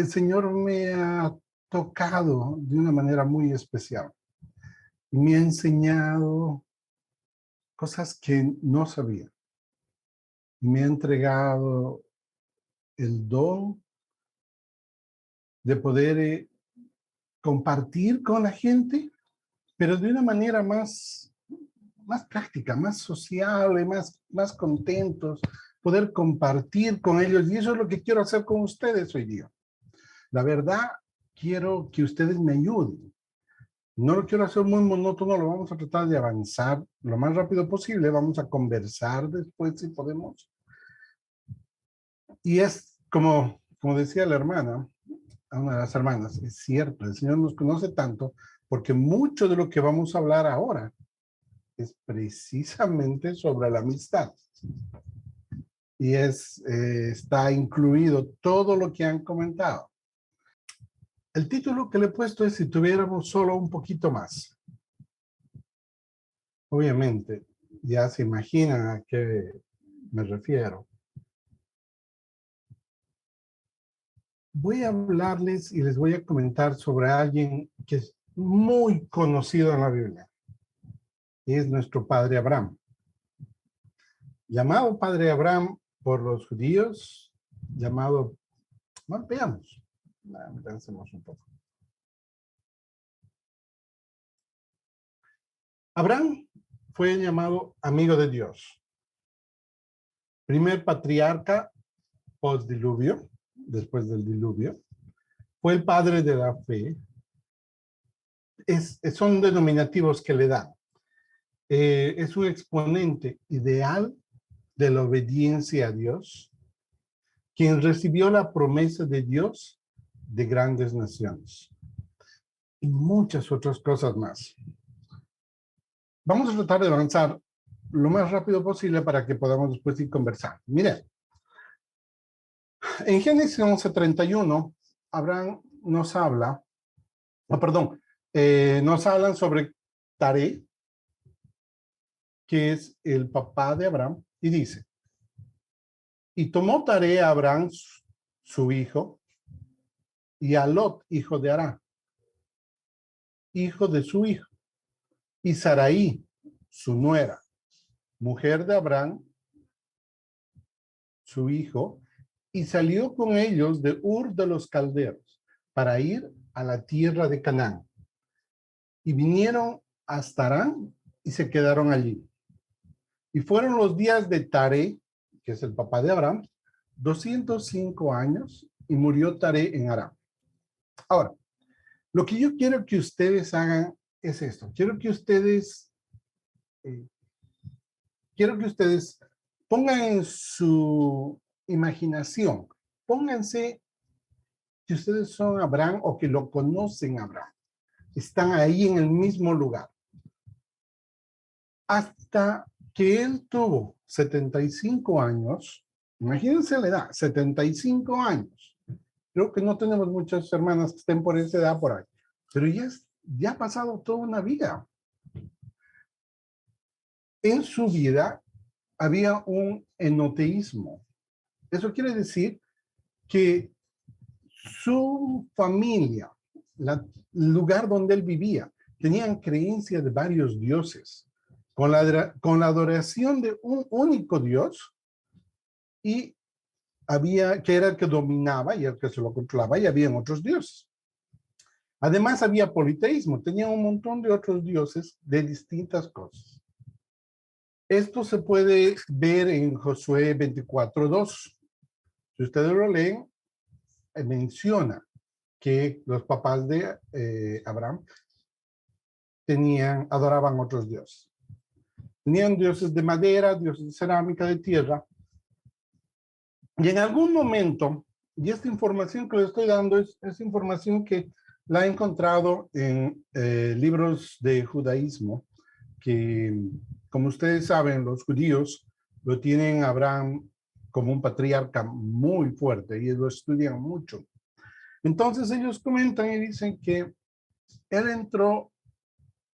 el Señor me ha tocado de una manera muy especial. Me ha enseñado cosas que no sabía. Me ha entregado el don de poder compartir con la gente, pero de una manera más práctica, más sociable, más contentos, poder compartir con ellos. Y eso es lo que quiero hacer con ustedes hoy día. La verdad, quiero que ustedes me ayuden. No lo quiero hacer muy monótono, lo vamos a tratar de avanzar lo más rápido posible. Vamos a conversar después si podemos. Y es como decía la hermana, a una de las hermanas, es cierto, el Señor nos conoce tanto porque mucho de lo que vamos a hablar ahora es precisamente sobre la amistad. Y está incluido todo lo que han comentado. El título que le he puesto es Si tuviéramos solo un poquito más. Obviamente, ya se imaginan a qué me refiero. Voy a hablarles y les voy a comentar sobre alguien que es muy conocido en la Biblia. Y es nuestro padre Abraham. Llamado padre Abraham por los judíos, llamado, bueno, veamos, pensemos un poco. Abraham fue llamado amigo de Dios. Primer patriarca post-diluvio, después del diluvio. Fue el padre de la fe. Son denominativos que le dan. Es un exponente ideal de la obediencia a Dios, quien recibió la promesa de Dios de grandes naciones y muchas otras cosas más. Vamos a tratar de avanzar lo más rápido posible para que podamos después ir conversando. Miren, en Génesis 11:31, Abraham nos habla, nos hablan sobre Taré, que es el papá de Abraham, y dice, y tomó Taré a Abraham, su hijo, y a Lot, hijo de Harán, hijo de su hijo, y Sarai, su nuera, mujer de Abraham, su hijo, y salió con ellos de Ur de los Caldeos para ir a la tierra de Canaán. Y vinieron hasta Harán y se quedaron allí. Y fueron los días de Taré, que es el papá de Abraham, 205 años, y murió Taré en Harán. Ahora, lo que yo quiero que ustedes hagan es esto. Quiero que ustedes pongan en su imaginación, pónganse que ustedes son Abraham o que lo conocen a Abraham. Están ahí en el mismo lugar. Hasta que él tuvo 75 años, imagínense la edad, 75 años. Creo que no tenemos muchas hermanas que estén por esa edad por ahí, pero ya ha pasado toda una vida. En su vida había un enoteísmo. Eso quiere decir que su familia, el lugar donde él vivía, tenían creencia de varios dioses, con la adoración de un único Dios, y que era el que dominaba y el que se lo controlaba, y habían otros dioses. Además había politeísmo, tenían un montón de otros dioses de distintas cosas. Esto se puede ver en Josué 24:2. Si ustedes lo leen, menciona que los papás de Abraham adoraban otros dioses. Tenían dioses de madera, dioses de cerámica, de tierra. Y en algún momento, y esta información que les estoy dando es información que la he encontrado en libros de judaísmo, que, como ustedes saben, los judíos lo tienen a Abraham como un patriarca muy fuerte y lo estudian mucho. Entonces ellos comentan y dicen que él entró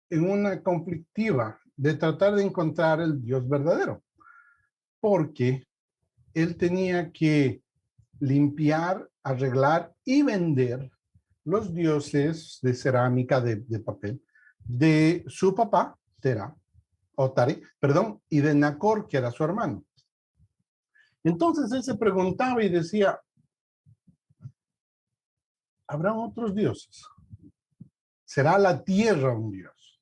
en una conflictiva de tratar de encontrar el Dios verdadero, porque él tenía que limpiar, arreglar y vender los dioses de cerámica de papel de su papá, Tera, o Tari, perdón, y de Nacor, que era su hermano. Entonces él se preguntaba y decía, ¿habrán otros dioses? ¿Será la tierra un dios?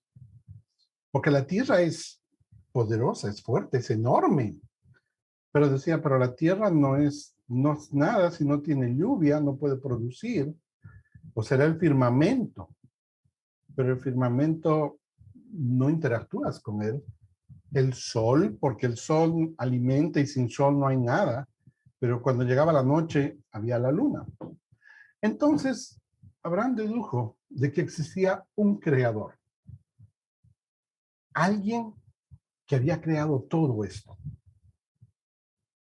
Porque la tierra es poderosa, es fuerte, es enorme. Pero decía, pero la tierra no es nada si no tiene lluvia, no puede producir. O será el firmamento. Pero el firmamento no interactúas con él. El sol, porque el sol alimenta y sin sol no hay nada. Pero cuando llegaba la noche había la luna. Entonces, Abraham dedujo de que existía un creador. Alguien que había creado todo esto.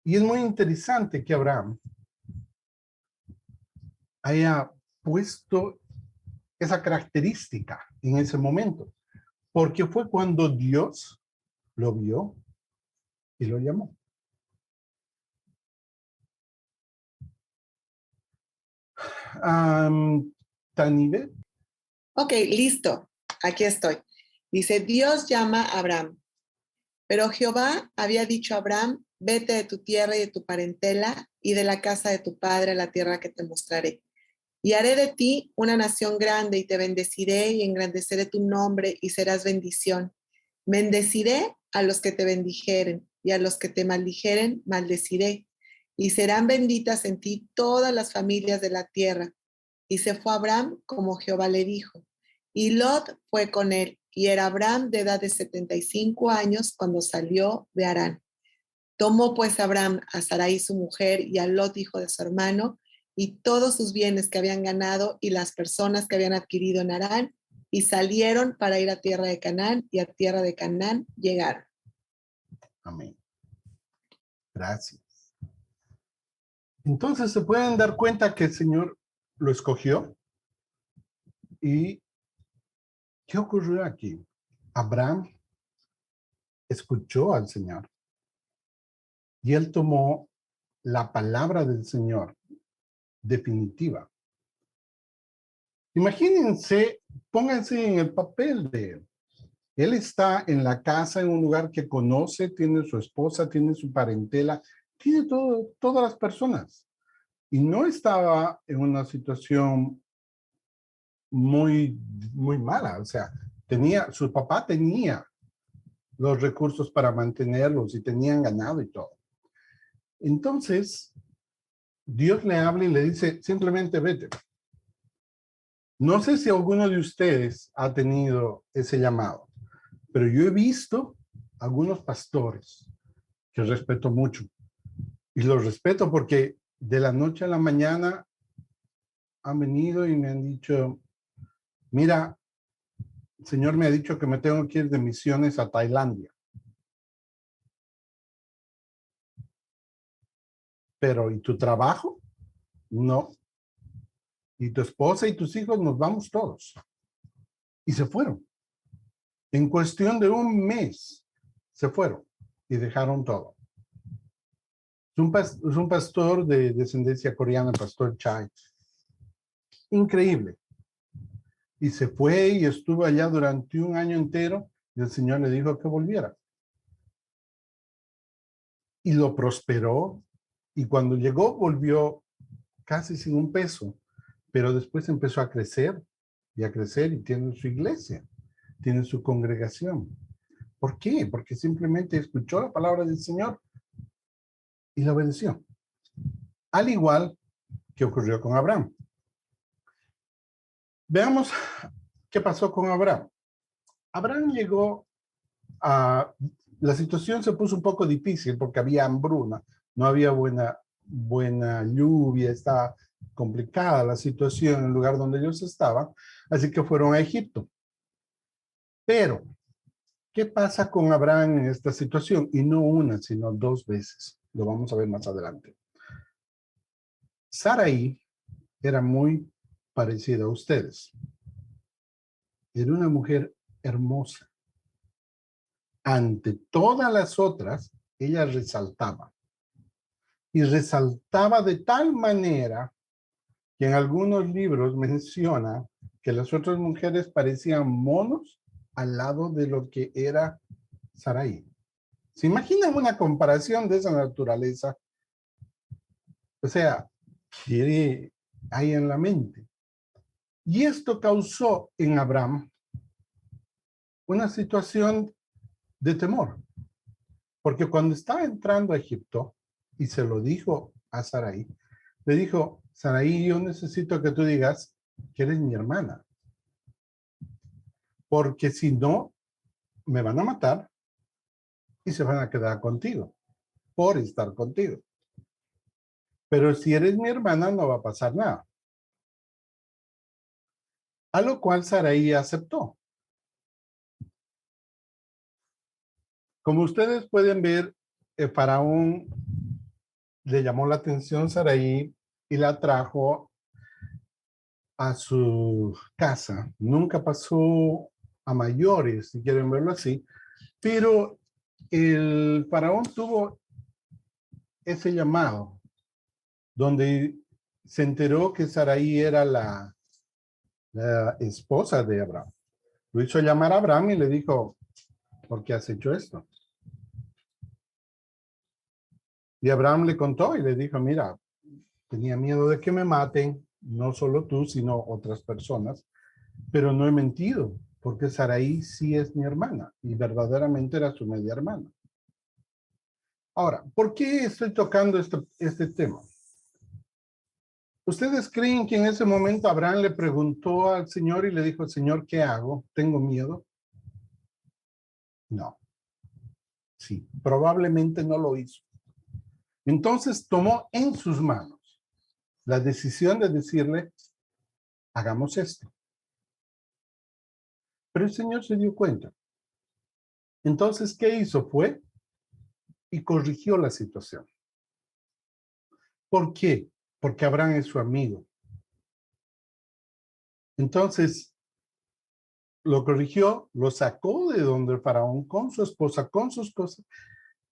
Y es muy interesante que Abraham haya puesto esa característica en ese momento, porque fue cuando Dios lo vio y lo llamó. Tanibet. Ok, listo. Aquí estoy. Dice, Dios llama a Abraham. Pero Jehová había dicho a Abraham, vete de tu tierra y de tu parentela y de la casa de tu padre a la tierra que te mostraré. Y haré de ti una nación grande y te bendeciré y engrandeceré tu nombre y serás bendición. Bendeciré a los que te bendijeren y a los que te maldijeren, maldeciré. Y serán benditas en ti todas las familias de la tierra. Y se fue Abraham como Jehová le dijo. Y Lot fue con él. Y era Abraham de edad de 75 años cuando salió de Harán. Tomó pues Abraham a Sarai su mujer y a Lot hijo de su hermano y todos sus bienes que habían ganado y las personas que habían adquirido en Harán y salieron para ir a tierra de Canaán y a tierra de Canaán llegaron. Amén. Gracias. Entonces se pueden dar cuenta que el Señor lo escogió. ¿Y qué ocurrió aquí? Abraham escuchó al Señor y él tomó la palabra del Señor definitiva. Imagínense, pónganse en el papel de él. Él está en la casa, en un lugar que conoce, tiene su esposa, tiene su parentela, tiene todas las personas. Y no estaba en una situación muy, muy mala. O sea, su papá tenía los recursos para mantenerlos y tenían ganado y todo. Entonces, Dios le habla y le dice, simplemente vete. No sé si alguno de ustedes ha tenido ese llamado, pero yo he visto algunos pastores que respeto mucho. Y los respeto porque de la noche a la mañana han venido y me han dicho, mira, el Señor me ha dicho que me tengo que ir de misiones a Tailandia. Pero, ¿y tu trabajo? No. Y tu esposa y tus hijos, nos vamos todos. Y se fueron. En cuestión de un mes, se fueron y dejaron todo. Es un pastor de descendencia coreana, el pastor Chai. Increíble. Y se fue y estuvo allá durante un año entero y el Señor le dijo que volviera. Y lo prosperó y cuando llegó volvió casi sin un peso, pero después empezó a crecer y tiene su iglesia, tiene su congregación. ¿Por qué? Porque simplemente escuchó la palabra del Señor y la obedeció. Al igual que ocurrió con Abraham. Veamos qué pasó con Abraham. Abraham llegó a... La situación se puso un poco difícil porque había hambruna, no había buena lluvia, estaba complicada la situación en el lugar donde ellos estaban, así que fueron a Egipto. Pero, ¿qué pasa con Abraham en esta situación? Y no una, sino dos veces. Lo vamos a ver más adelante. Sarai era muy parecida a ustedes. Era una mujer hermosa. Ante todas las otras, ella resaltaba. y resaltaba de tal manera que en algunos libros menciona que las otras mujeres parecían monos al lado de lo que era Sarai. ¿Se imaginan una comparación de esa naturaleza? O sea, ¿qué hay en la mente? Y esto causó en Abraham una situación de temor, porque cuando estaba entrando a Egipto y se lo dijo a Sarai, le dijo, Sarai, yo necesito que tú digas que eres mi hermana, porque si no, me van a matar y se van a quedar contigo, por estar contigo. Pero si eres mi hermana, no va a pasar nada. A lo cual Sarai aceptó. Como ustedes pueden ver, el faraón le llamó la atención a Sarai y la trajo a su casa. Nunca pasó a mayores, si quieren verlo así, pero el faraón tuvo ese llamado, donde se enteró que Sarai era la esposa de Abraham. Lo hizo llamar a Abraham y le dijo, ¿por qué has hecho esto? Y Abraham le contó y le dijo, mira, tenía miedo de que me maten, no solo tú, sino otras personas, pero no he mentido, porque Sarai sí es mi hermana y verdaderamente era su media hermana. Ahora, ¿por qué estoy tocando este tema? ¿Ustedes creen que en ese momento Abraham le preguntó al Señor y le dijo, Señor, ¿qué hago? ¿Tengo miedo? No. Sí, probablemente no lo hizo. Entonces tomó en sus manos la decisión de decirle, hagamos esto. Pero el Señor se dio cuenta. Entonces, ¿qué hizo? Fue y corrigió la situación. ¿Por qué? Porque Abraham es su amigo. Entonces, lo corrigió, lo sacó de donde el faraón con su esposa, con sus cosas,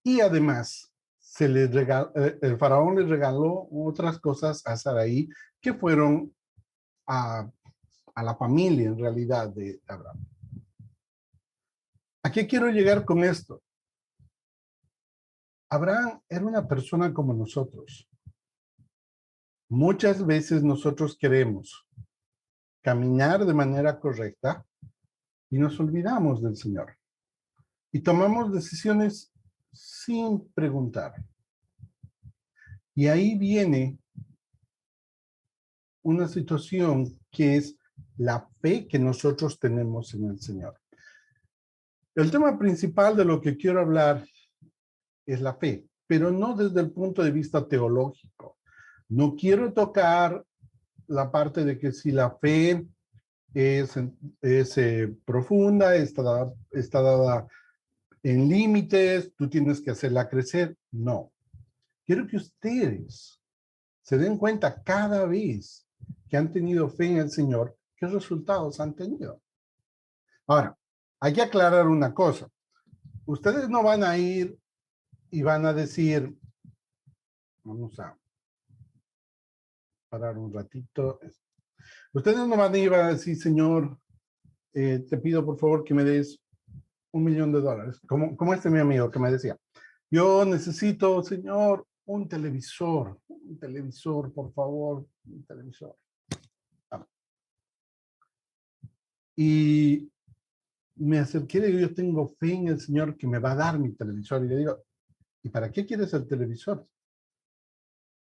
y además el faraón le regaló otras cosas a Sarai que fueron a la familia en realidad de Abraham. ¿A qué quiero llegar con esto? Abraham era una persona como nosotros. Muchas veces nosotros queremos caminar de manera correcta y nos olvidamos del Señor. Y tomamos decisiones sin preguntar. Y ahí viene una situación que es la fe que nosotros tenemos en el Señor. El tema principal de lo que quiero hablar es la fe, pero no desde el punto de vista teológico. No quiero tocar la parte de que si la fe es profunda, está dada en límites, tú tienes que hacerla crecer. No. Quiero que ustedes se den cuenta cada vez que han tenido fe en el Señor, qué resultados han tenido. Ahora, hay que aclarar una cosa. Ustedes no van a ir y van a decir, vamos a parar un ratito. Ustedes no van a ir a decir, Señor, te pido por favor que me des $1,000,000, como mi amigo que me decía, yo necesito, Señor, un televisor, por favor, un televisor. Y me acerqué y le digo, yo tengo fe en el Señor que me va a dar mi televisor. Y le digo, ¿y para qué quieres el televisor?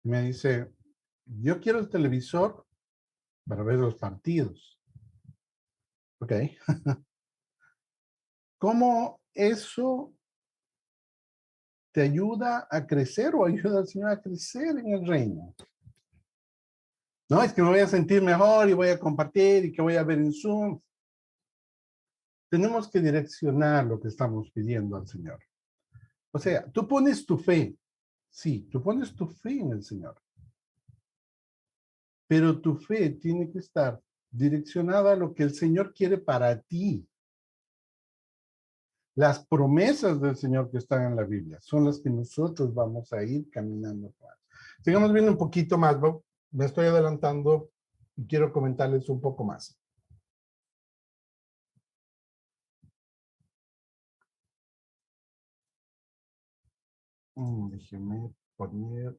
Y me dice, yo quiero el televisor para ver los partidos. Ok. ¿Cómo eso te ayuda a crecer o ayuda al Señor a crecer en el reino? No, es que me voy a sentir mejor y voy a compartir y que voy a ver en Zoom. Tenemos que direccionar lo que estamos pidiendo al Señor. O sea, tú pones tu fe. Sí, tú pones tu fe en el Señor. Pero tu fe tiene que estar direccionada a lo que el Señor quiere para ti. Las promesas del Señor que están en la Biblia son las que nosotros vamos a ir caminando. Sigamos viendo un poquito más, Bob. Me estoy adelantando y quiero comentarles un poco más. Déjenme poner...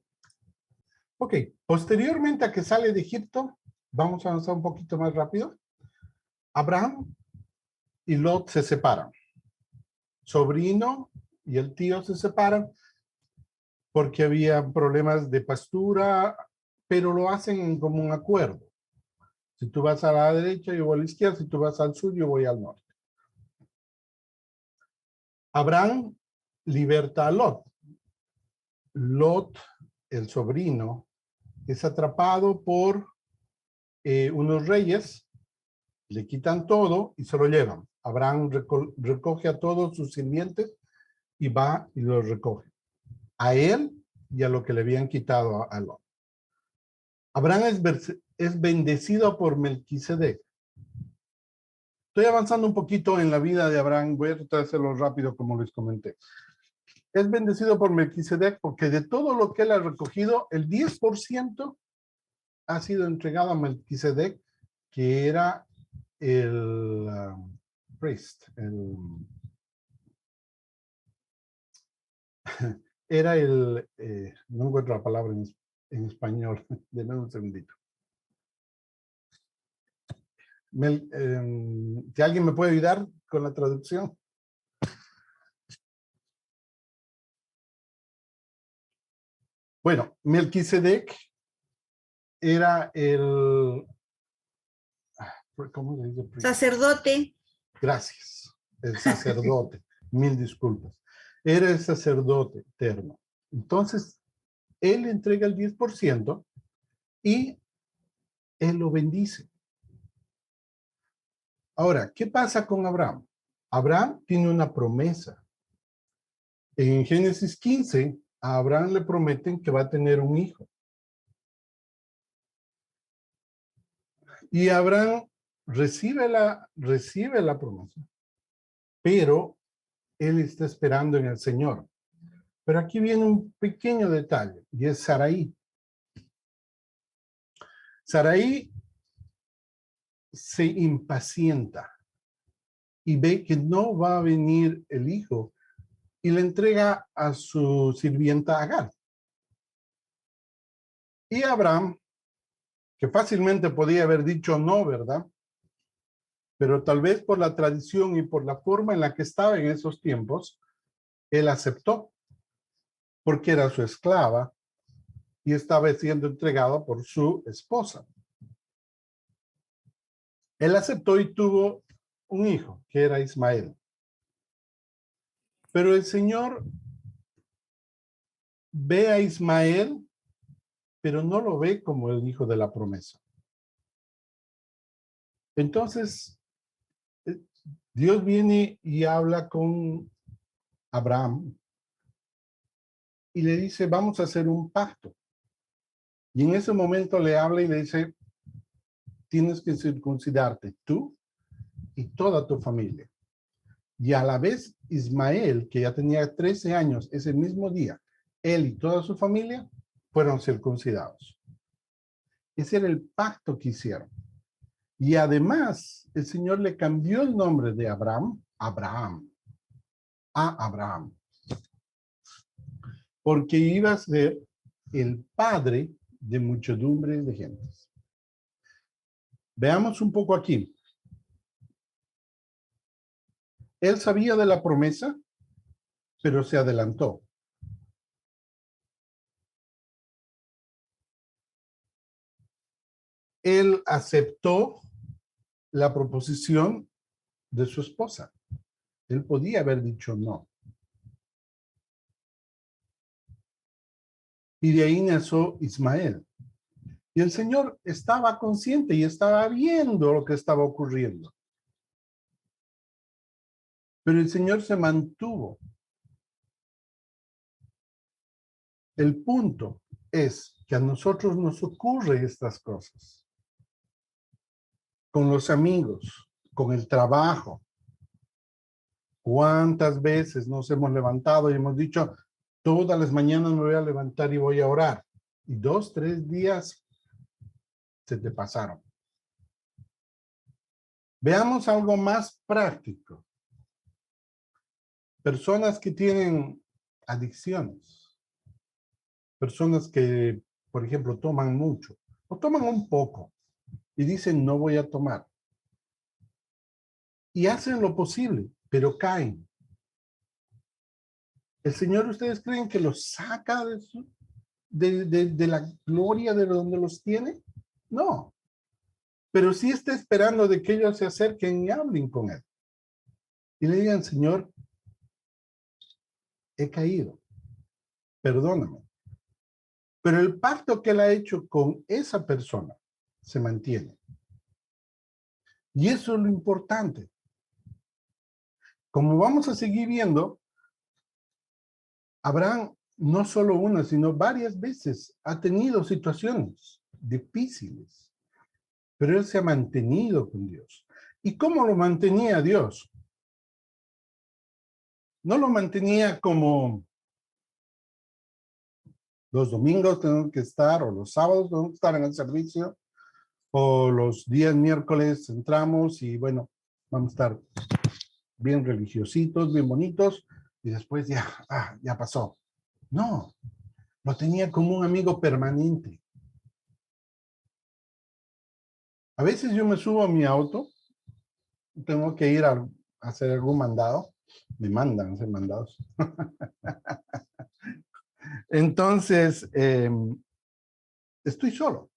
Ok, posteriormente a que sale de Egipto, vamos a avanzar un poquito más rápido. Abraham y Lot se separan. Sobrino y el tío se separan porque había problemas de pastura, pero lo hacen en común acuerdo. Si tú vas a la derecha, yo voy a la izquierda. Si tú vas al sur, yo voy al norte. Abraham liberta a Lot. Lot, el sobrino, es atrapado por unos reyes, le quitan todo y se lo llevan. Abraham recoge a todos sus sirvientes y va y los recoge. A él y a lo que le habían quitado a Lot. Abraham es bendecido por Melquisedec. Estoy avanzando un poquito en la vida de Abraham. Voy a tratar de hacerlo rápido como les comenté. Es bendecido por Melquisedec porque de todo lo que él ha recogido, el 10% ha sido entregado a Melquisedec, que era el priest, era el, no encuentro la palabra en español, denme un segundito. Si alguien me puede ayudar con la traducción. Bueno, Melquisedec era el... ¿Cómo le dice? Sacerdote. Gracias. El sacerdote. Mil disculpas. Era el sacerdote eterno. Entonces, él entrega el 10% y él lo bendice. Ahora, ¿qué pasa con Abraham? Abraham tiene una promesa. En Génesis 15, a Abraham le prometen que va a tener un hijo. Y Abraham recibe la promesa, pero él está esperando en el Señor. Pero aquí viene un pequeño detalle, y es Sarai. Sarai se impacienta y ve que no va a venir el hijo y le entrega a su sirvienta Agar. Y Abraham, que fácilmente podía haber dicho no, ¿verdad? Pero tal vez por la tradición y por la forma en la que estaba en esos tiempos, él aceptó, porque era su esclava y estaba siendo entregada por su esposa. Él aceptó y tuvo un hijo, que era Ismael. Pero el Señor ve a Ismael, pero no lo ve como el hijo de la promesa. Entonces, Dios viene y habla con Abraham y le dice, vamos a hacer un pacto. Y en ese momento le habla y le dice, tienes que circuncidarte tú y toda tu familia. Y a la vez Ismael, que ya tenía 13 años, ese mismo día, él y toda su familia fueron circuncidados. Ese era el pacto que hicieron. Y además, el Señor le cambió el nombre de Abraham, a Abraham. Porque iba a ser el padre de muchedumbres de gentes. Veamos un poco aquí. Él sabía de la promesa, pero se adelantó. Él aceptó la proposición de su esposa. Él podía haber dicho no. Y de ahí nació Ismael. Y el Señor estaba consciente y estaba viendo lo que estaba ocurriendo. Pero el Señor se mantuvo. El punto es que a nosotros nos ocurren estas cosas. Con los amigos, con el trabajo. ¿Cuántas veces nos hemos levantado y hemos dicho, todas las mañanas me voy a levantar y voy a orar? y 2, 3 días se te pasaron. Veamos algo más práctico. Personas que tienen adicciones. Personas que, por ejemplo, toman mucho o toman un poco y dicen no voy a tomar. Y hacen lo posible, pero caen. ¿El Señor ustedes creen que los saca de la gloria de donde los tiene? No. Pero sí está esperando de que ellos se acerquen y hablen con Él. Y le digan, Señor, he caído. Perdóname. Pero el pacto que Él ha hecho con esa persona se mantiene. Y eso es lo importante. Como vamos a seguir viendo, Abraham no solo una, sino varias veces ha tenido situaciones difíciles, pero él se ha mantenido con Dios. ¿Y cómo lo mantenía Dios? No lo mantenía como los domingos tengo que estar, o los sábados tengo que estar en el servicio, o los días miércoles entramos y bueno, vamos a estar bien religiositos, bien bonitos, y después ya pasó. No, lo tenía como un amigo permanente. A veces yo me subo a mi auto, tengo que ir a hacer algún mandado, me mandan a hacer mandados. Entonces, estoy solo.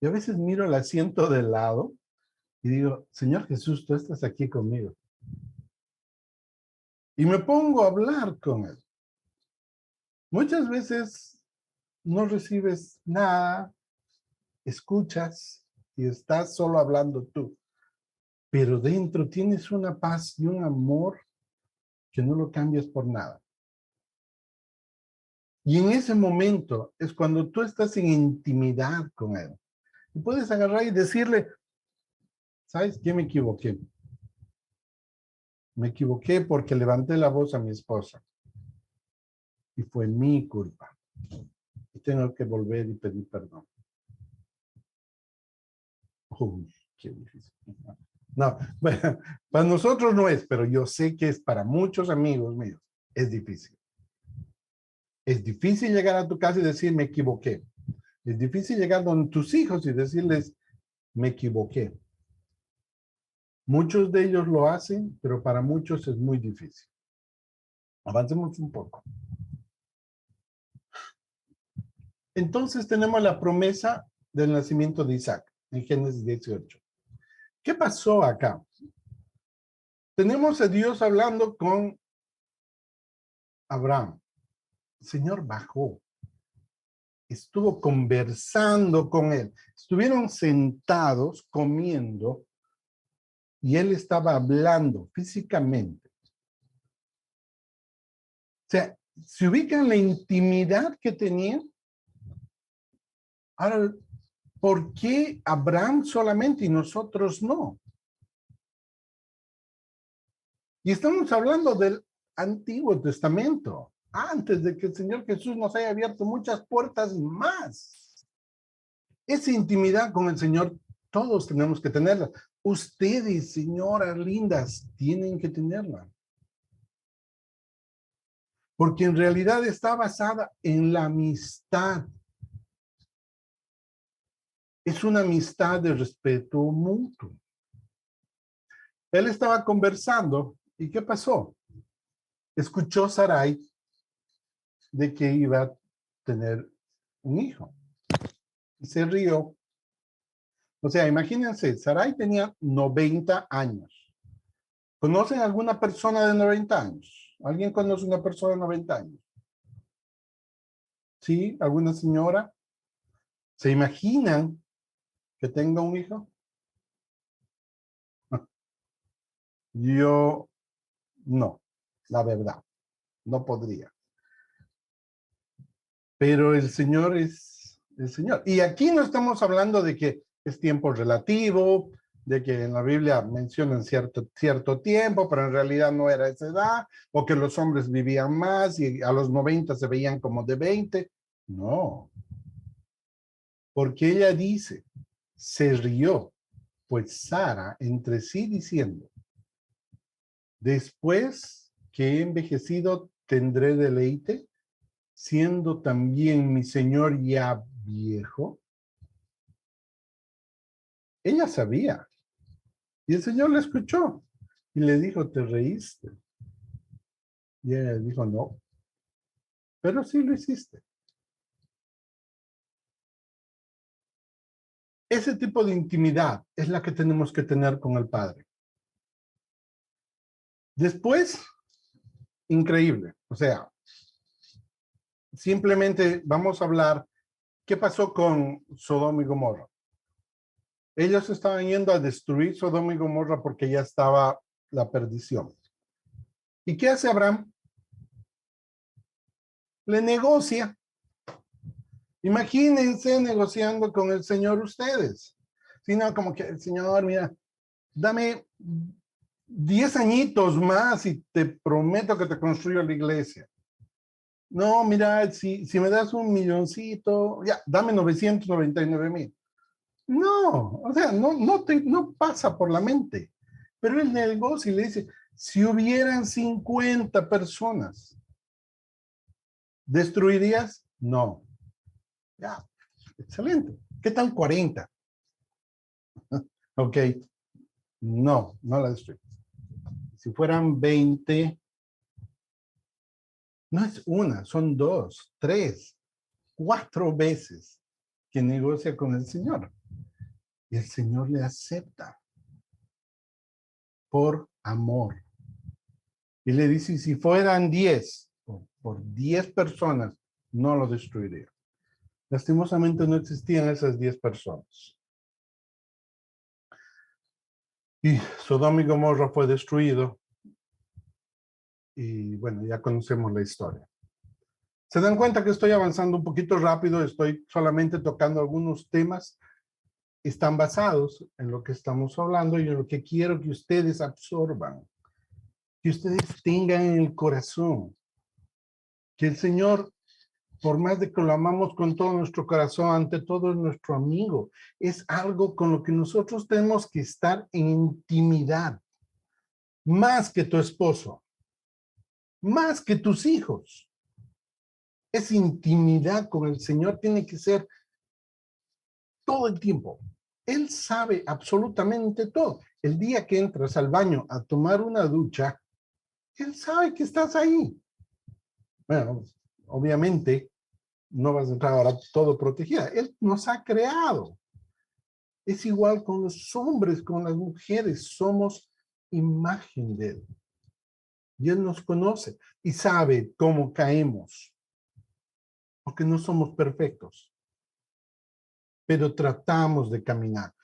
Y a veces miro el asiento del lado y digo, Señor Jesús, tú estás aquí conmigo. Y me pongo a hablar con Él. Muchas veces no recibes nada, escuchas y estás solo hablando tú. Pero dentro tienes una paz y un amor que no lo cambias por nada. Y en ese momento es cuando tú estás en intimidad con Él. Y puedes agarrar y decirle, ¿sabes qué? Me equivoqué. Me equivoqué porque levanté la voz a mi esposa. Y fue mi culpa. Y tengo que volver y pedir perdón. Uy, qué difícil. No, bueno, para nosotros no es, pero yo sé que es para muchos amigos míos. Es difícil. Es difícil llegar a tu casa y decir, me equivoqué. Es difícil llegar donde tus hijos y decirles, me equivoqué. Muchos de ellos lo hacen, pero para muchos es muy difícil. Avancemos un poco. Entonces tenemos la promesa del nacimiento de Isaac en Génesis 18. ¿Qué pasó acá? Tenemos a Dios hablando con Abraham. El Señor bajó. Estuvo conversando con él. Estuvieron sentados comiendo y él estaba hablando físicamente. O sea, ¿se ubican la intimidad que tenían? Ahora, ¿por qué Abraham solamente y nosotros no? Y estamos hablando del Antiguo Testamento, antes de que el Señor Jesús nos haya abierto muchas puertas más. Esa intimidad con el Señor, todos tenemos que tenerla. Ustedes, señoras lindas, tienen que tenerla. Porque en realidad está basada en la amistad. Es una amistad de respeto mutuo. Él estaba conversando, ¿y qué pasó? Escuchó Sarai de que iba a tener un hijo. Y se rió. O sea, imagínense, Sarai tenía 90 años. ¿Conocen alguna persona de 90 años? ¿Alguien conoce una persona de 90 años? ¿Sí? ¿Alguna señora? ¿Se imaginan que tenga un hijo? Yo no, la verdad, no podría. Pero el Señor es el Señor. Y aquí no estamos hablando de que es tiempo relativo, de que en la Biblia mencionan cierto tiempo, pero en realidad no era esa edad, o que los hombres vivían más y a los 90 se veían como de 20. No. porque ella dice, se rió, pues Sara entre sí diciendo, después que he envejecido tendré deleite, siendo también mi señor ya viejo. Ella sabía, y el Señor le escuchó, y le dijo, ¿te reíste? Y ella dijo, no, pero sí lo hiciste. Ese tipo de intimidad es la que tenemos que tener con el Padre. Después, increíble, o sea, simplemente vamos a hablar qué pasó con Sodoma y Gomorra. Ellos estaban yendo a destruir Sodoma y Gomorra porque ya estaba la perdición. ¿Y qué hace Abraham? Le negocia. Imagínense negociando con el Señor ustedes. Sino como que el Señor, mira, dame 10 añitos más y te prometo que te construyo la iglesia. No, mira, si me das un milloncito, ya, dame 999,000. No, o sea, no pasa por la mente. Pero el negocio le dice, si hubieran 50 personas, ¿destruirías? No. Ya, excelente. ¿Qué tal 40? Ok, no la destruyo. Si fueran 20, no es una, son 2, 3, 4 veces que negocia con el Señor. Y el Señor le acepta por amor. Y le dice, si fueran 10, por 10 personas, no lo destruiría. Lastimosamente no existían esas 10 personas. Y Sodoma y Gomorra fue destruido. Y bueno, ya conocemos la historia. ¿Se dan cuenta que estoy avanzando un poquito rápido? Estoy solamente tocando algunos temas. Están basados en lo que estamos hablando y en lo que quiero que ustedes absorban. Que ustedes tengan en el corazón. Que el Señor, por más de que lo amamos con todo nuestro corazón, ante todo es nuestro amigo. Es algo con lo que nosotros tenemos que estar en intimidad. Más que tu esposo. Más que tus hijos. Esa intimidad con el Señor tiene que ser todo el tiempo. Él sabe absolutamente todo. El día que entras al baño a tomar una ducha, Él sabe que estás ahí. Bueno, obviamente no vas a entrar ahora todo protegida. Él nos ha creado. Es igual con los hombres, con las mujeres. Somos imagen de Él. Y Él nos conoce y sabe cómo caemos. Porque no somos perfectos. Pero tratamos de caminar.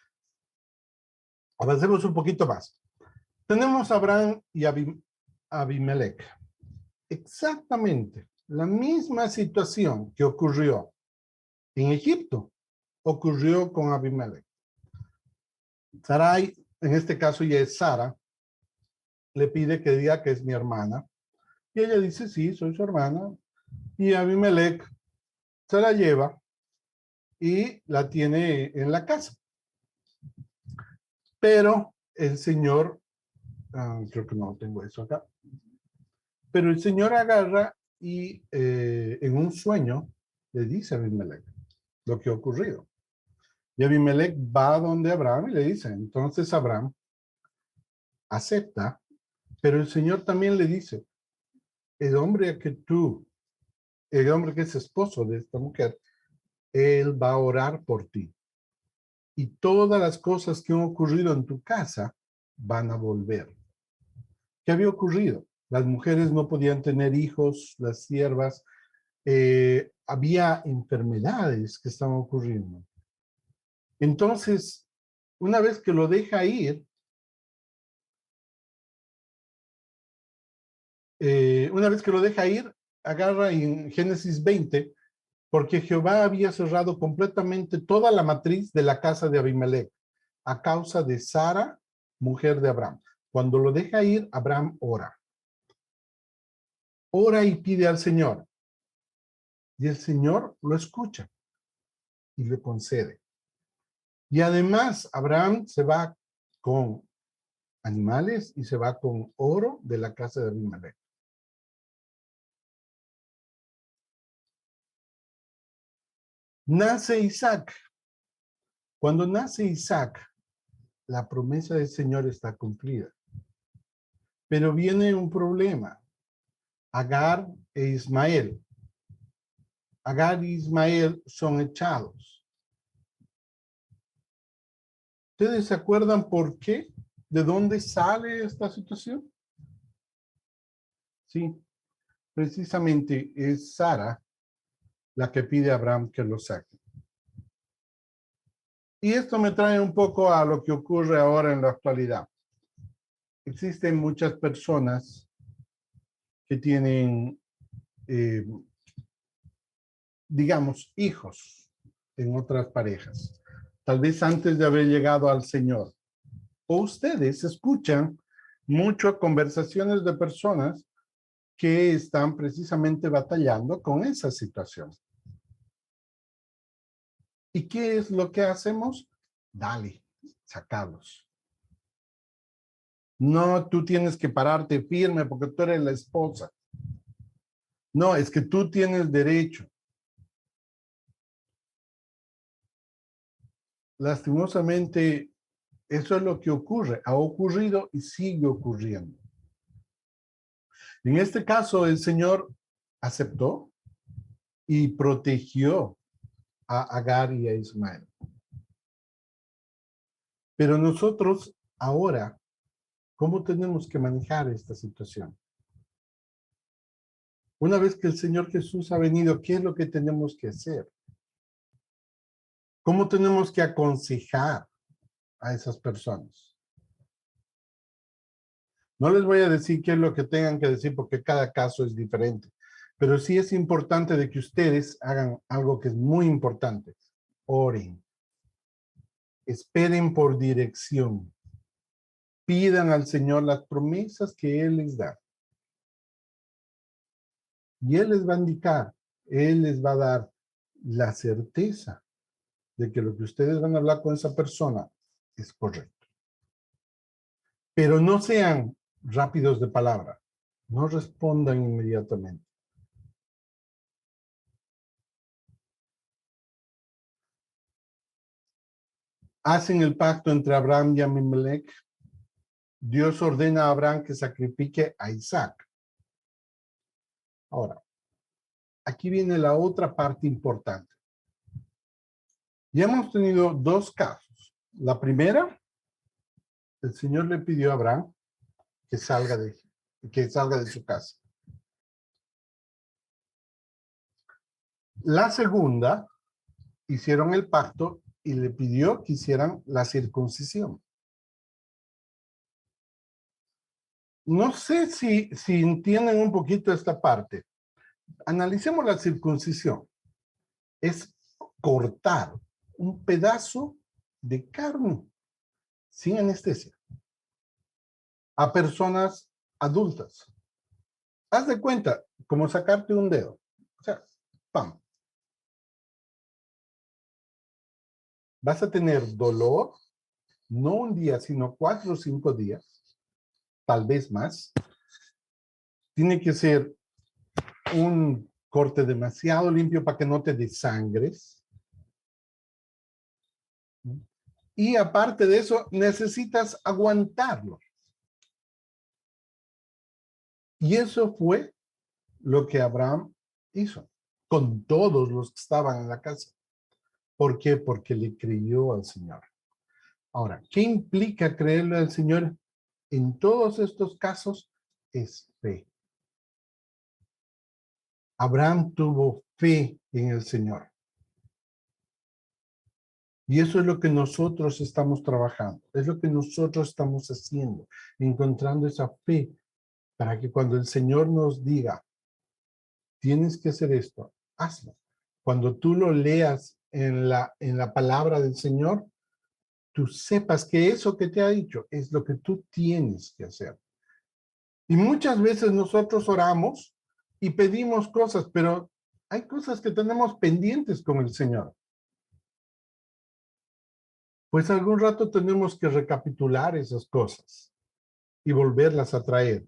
Avancemos un poquito más. Tenemos a Abraham y Abimelech. Exactamente la misma situación que ocurrió en Egipto, ocurrió con Abimelech. Sarai, en este caso ya es Sara, le pide que diga que es mi hermana. Y ella dice, sí, soy su hermana. Y Abimelech se la lleva y la tiene en la casa. Pero el Señor, creo que no tengo eso acá, pero el Señor agarra y en un sueño le dice a Abimelech lo que ha ocurrido. Y Abimelech va donde Abraham y le dice, entonces Abraham acepta, pero el Señor también le dice, el hombre que es esposo de esta mujer, él va a orar por ti. Y todas las cosas que han ocurrido en tu casa van a volver. ¿Qué había ocurrido? Las mujeres no podían tener hijos, las siervas, había enfermedades que estaban ocurriendo. Entonces, una vez que lo deja ir, agarra en Génesis 20, porque Jehová había cerrado completamente toda la matriz de la casa de Abimelech a causa de Sara, mujer de Abraham. Cuando lo deja ir, Abraham ora. Ora y pide al Señor. Y el Señor lo escucha. y le concede. Y además, Abraham se va con animales y se va con oro de la casa de Abimelech. Nace Isaac. Cuando nace Isaac, la promesa del Señor está cumplida. Pero viene un problema. Agar e Ismael. Agar y Ismael son echados. ¿Ustedes se acuerdan por qué? ¿De dónde sale esta situación? Sí, precisamente es Sara la que pide a Abraham que lo saque. Y esto me trae un poco a lo que ocurre ahora en la actualidad. Existen muchas personas que tienen, digamos, hijos en otras parejas, tal vez antes de haber llegado al Señor. O ustedes escuchan muchas conversaciones de personas que están precisamente batallando con esa situación. ¿Y qué es lo que hacemos? Dale, sacalos. No, tú tienes que pararte firme porque tú eres la esposa. No, es que tú tienes derecho. Lastimosamente, eso es lo que ocurre. Ha ocurrido y sigue ocurriendo. En este caso, el Señor aceptó y protegió a Agar y a Ismael. Pero nosotros ahora, ¿cómo tenemos que manejar esta situación? Una vez que el Señor Jesús ha venido, ¿qué es lo que tenemos que hacer? ¿Cómo tenemos que aconsejar a esas personas? No les voy a decir qué es lo que tengan que decir porque cada caso es diferente, pero sí es importante de que ustedes hagan algo que es muy importante. Oren. Esperen por dirección. Pidan al Señor las promesas que Él les da. Y Él les va a indicar, Él les va a dar la certeza de que lo que ustedes van a hablar con esa persona es correcto. Pero no sean rápidos de palabra. No respondan inmediatamente. Hacen el pacto entre Abraham y Abimelech. Dios ordena a Abraham que sacrifique a Isaac. Ahora, aquí viene la otra parte importante. Ya hemos tenido dos casos. La primera, el Señor le pidió a Abraham que salga de su casa. La segunda, hicieron el pacto y le pidió que hicieran la circuncisión. No sé si entienden un poquito esta parte. Analicemos la circuncisión. Es cortar un pedazo de carne sin anestesia a personas adultas. Haz de cuenta, como sacarte un dedo. O sea, ¡pam! Vas a tener dolor, no un día, sino 4 o 5 días, tal vez más. Tiene que ser un corte demasiado limpio para que no te desangres. Y aparte de eso, necesitas aguantarlo. Y eso fue lo que Abraham hizo con todos los que estaban en la casa. ¿Por qué? Porque le creyó al Señor. Ahora, ¿qué implica creerle al Señor? En todos estos casos es fe. Abraham tuvo fe en el Señor. Y eso es lo que nosotros estamos trabajando, es lo que nosotros estamos haciendo, encontrando esa fe para que cuando el Señor nos diga, tienes que hacer esto, hazlo. Cuando tú lo leas en la palabra del Señor, tú sepas que eso que te ha dicho es lo que tú tienes que hacer. Y muchas veces nosotros oramos y pedimos cosas, pero hay cosas que tenemos pendientes con el Señor. Pues algún rato tenemos que recapitular esas cosas y volverlas a traer.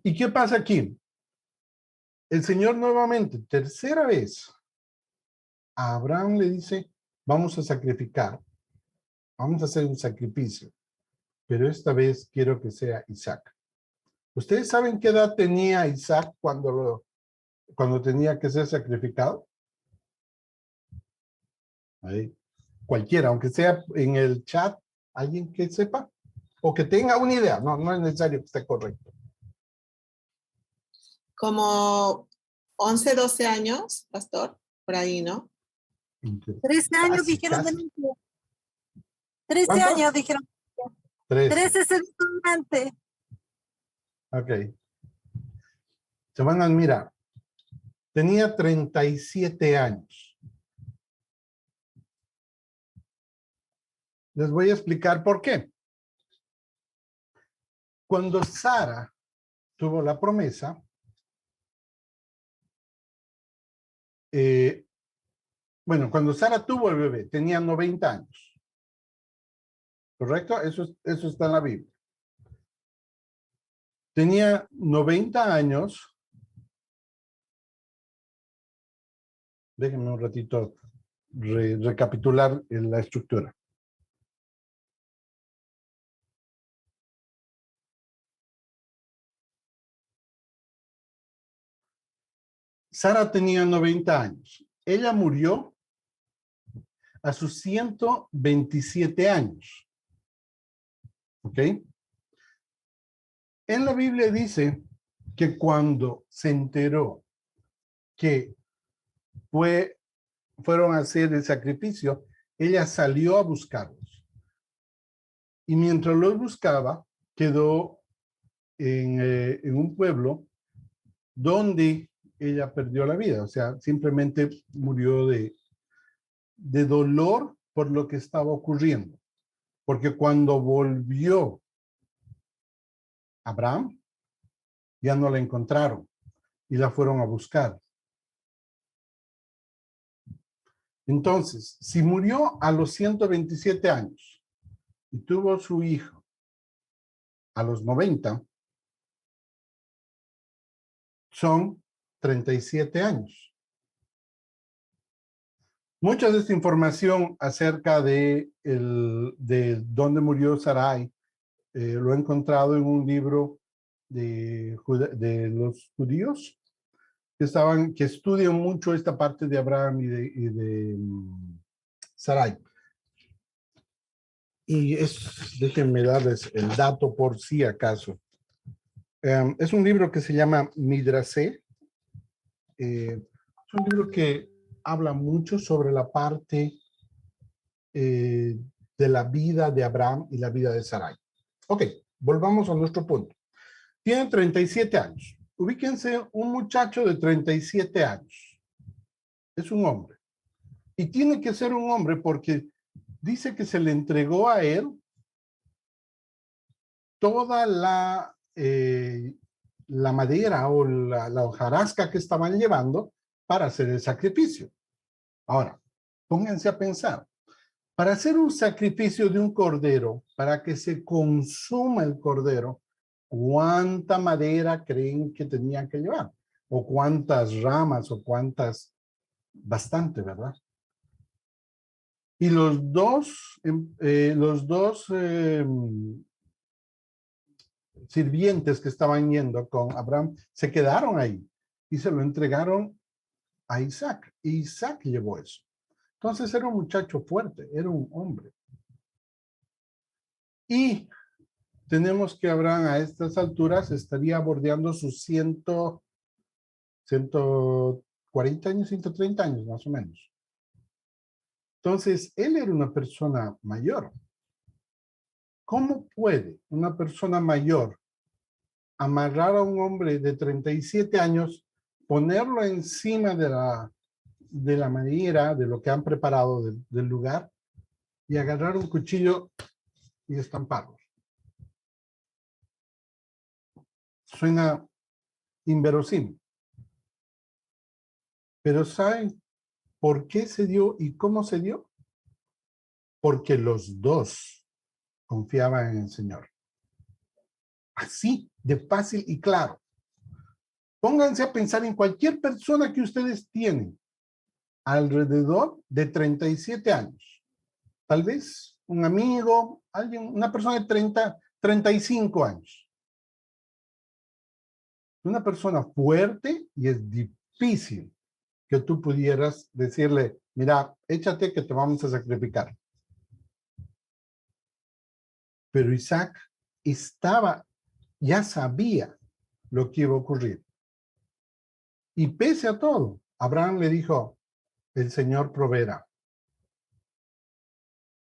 ¿Y qué pasa aquí? El Señor nuevamente, tercera vez, a Abraham le dice, vamos a sacrificar, vamos a hacer un sacrificio, pero esta vez quiero que sea Isaac. ¿Ustedes saben qué edad tenía Isaac cuando tenía que ser sacrificado? Ahí. Cualquiera, aunque sea en el chat, alguien que sepa o que tenga una idea, no es necesario que esté correcto. Como 11, 12 años, pastor, por ahí, ¿no? 13 años Casi, dijeron de casi. mentira. 13 ¿Cuántos? años dijeron. 13. 13 seguramente. Ok. Se van a admirar. Tenía 37 años. Les voy a explicar por qué. Cuando Sara tuvo la promesa, cuando Sara tuvo el bebé, tenía 90 años. ¿Correcto? Eso está en la Biblia. Tenía 90 años. Déjenme un ratito recapitular la estructura. Sara tenía 90 años. Ella murió a sus 127 años. ¿Ok? En la Biblia dice que cuando se enteró que fueron a hacer el sacrificio, ella salió a buscarlos. Y mientras los buscaba, quedó en un pueblo donde ella perdió la vida. O sea, simplemente murió de dolor por lo que estaba ocurriendo. Porque cuando volvió Abraham, ya no la encontraron y la fueron a buscar. Entonces, si murió a los 127 años y tuvo su hijo a los 90, son 37 años. Mucha de esta información acerca de dónde murió Sarai lo he encontrado en un libro de los judíos que estudian mucho esta parte de Abraham y de Sarai. Y déjenme darles el dato por si acaso. Es un libro que se llama Midrasé. Es un libro que habla mucho sobre la parte de la vida de Abraham y la vida de Sarai. Ok, volvamos a nuestro punto. Tiene 37 años. Ubíquense un muchacho de 37 años. Es un hombre. Y tiene que ser un hombre porque dice que se le entregó a él toda la madera o la hojarasca que estaban llevando para hacer el sacrificio. Ahora, pónganse a pensar. Para hacer un sacrificio de un cordero, para que se consuma el cordero, ¿cuánta madera creen que tenían que llevar? ¿O cuántas ramas o cuántas? Bastante, ¿verdad? Y los dos sirvientes que estaban yendo con Abraham se quedaron ahí y se lo entregaron a Isaac. Y Isaac llevó eso. Entonces era un muchacho fuerte, era un hombre. Y tenemos que Abraham a estas alturas estaría bordeando sus 140 años, 130 años más o menos. Entonces, él era una persona mayor. ¿Cómo puede una persona mayor amarrar a un hombre de 37 años, ponerlo encima de la madera, de lo que han preparado del lugar, y agarrar un cuchillo y estamparlo? Suena inverosímil. Pero ¿saben ¿Por qué se dio y cómo se dio? Porque los dos confiaban en el Señor. Así, de fácil y claro. Pónganse a pensar en cualquier persona que ustedes tienen alrededor de 37 años. Tal vez un amigo, alguien, una persona de 35 años. Una persona fuerte y es difícil que tú pudieras decirle, mira, échate que te vamos a sacrificar. Pero Isaac ya sabía lo que iba a ocurrir. Y pese a todo, Abraham le dijo, el Señor proveerá.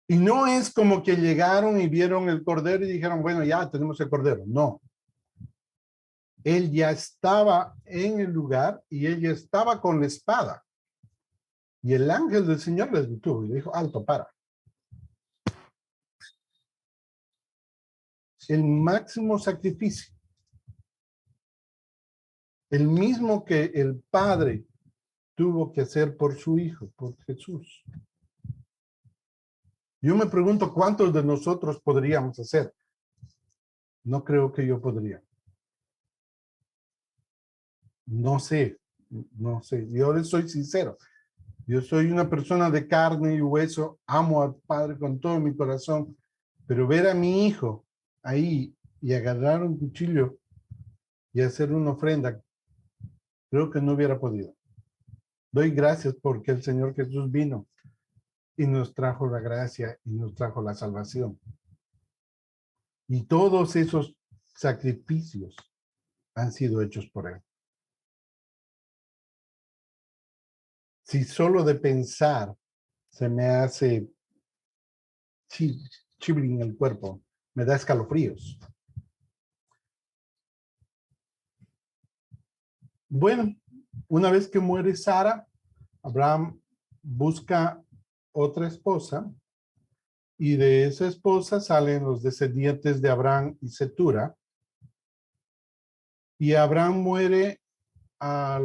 Y no es como que llegaron y vieron el cordero y dijeron, bueno, ya tenemos el cordero. No. Él ya estaba en el lugar y él ya estaba con la espada. Y el ángel del Señor les detuvo y le dijo, alto, para. El máximo sacrificio. El mismo que el Padre tuvo que hacer por su Hijo, por Jesús. Yo me pregunto cuántos de nosotros podríamos hacer. No creo que yo podría. No sé, no sé. Yo les soy sincero. Yo soy una persona de carne y hueso, amo al Padre con todo mi corazón, pero ver a mi hijo ahí y agarrar un cuchillo y hacer una ofrenda, creo que no hubiera podido. Doy gracias porque el Señor Jesús vino y nos trajo la gracia y nos trajo la salvación. Y todos esos sacrificios han sido hechos por Él. Si solo de pensar se me hace chibri en el cuerpo, me da escalofríos. Bueno, una vez que muere Sara, Abraham busca otra esposa y de esa esposa salen los descendientes de Abraham y Setura. Y Abraham muere a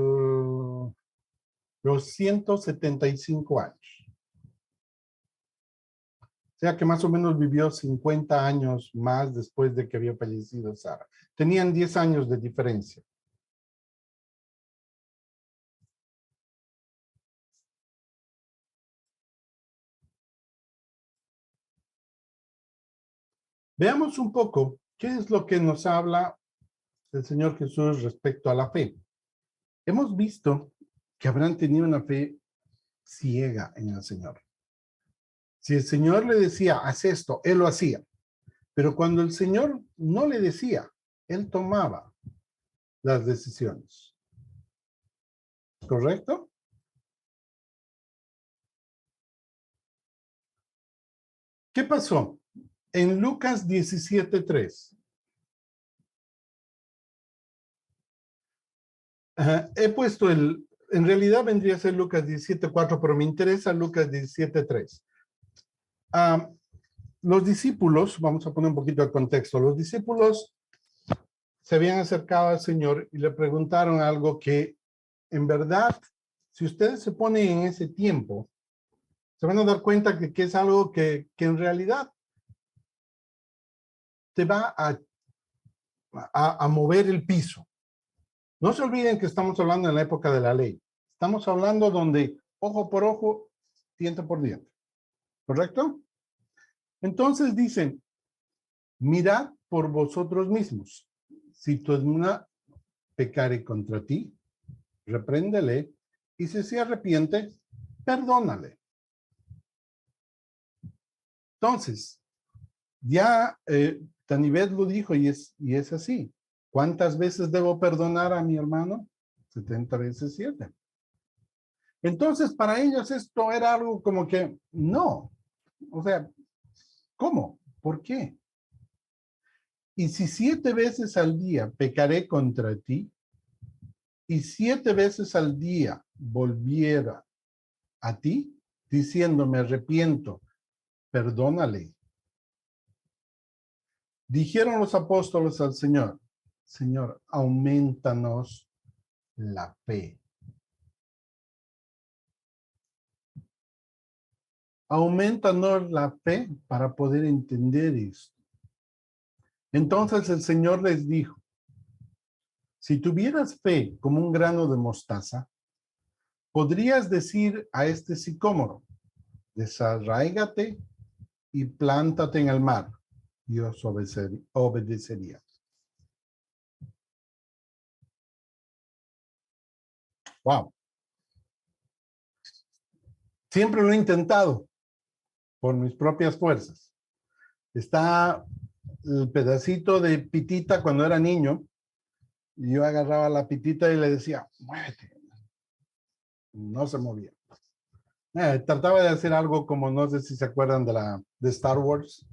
los 175 años. O sea que más o menos vivió 50 años más después de que había fallecido Sara. Tenían 10 años de diferencia. Veamos un poco qué es lo que nos habla el Señor Jesús respecto a la fe. Hemos visto que Abraham tenía una fe ciega en el Señor. Si el Señor le decía, haz esto, él lo hacía. Pero cuando el Señor no le decía, él tomaba las decisiones. ¿Correcto? ¿Qué pasó? En Lucas 17:3. He puesto en realidad vendría a ser Lucas 17:4, pero me interesa Lucas 17:3. Los discípulos, vamos a poner un poquito de contexto, los discípulos se habían acercado al Señor y le preguntaron algo que, en verdad, si ustedes se ponen en ese tiempo, se van a dar cuenta que es algo que en realidad te va a mover el piso. No se olviden que estamos hablando en la época de la ley. Estamos hablando donde ojo por ojo, diente por diente. ¿Correcto? Entonces dicen, mirad por vosotros mismos. Si tu hermana pecare contra ti, repréndele, y si se arrepiente, perdónale. Entonces, ya Tanibet lo dijo y es así. ¿Cuántas veces debo perdonar a mi hermano? 70 veces 7. Entonces, para ellos esto era algo como que, no. O sea, ¿cómo? ¿Por qué? Y si 7 veces al día pecaré contra ti, y 7 veces al día volviera a ti, diciendo, me arrepiento, perdónale. Dijeron los apóstoles al Señor, Señor, aumentanos la fe. Aumentanos la fe para poder entender esto. Entonces el Señor les dijo, si tuvieras fe como un grano de mostaza, podrías decir a este sicómoro, desarráigate y plántate en el mar, y os obedecería. Wow. Siempre lo he intentado por mis propias fuerzas. Está el pedacito de pitita cuando era niño, y yo agarraba la pitita y le decía, muévete. No se movía. Trataba de hacer algo como, no sé si se acuerdan de Star Wars,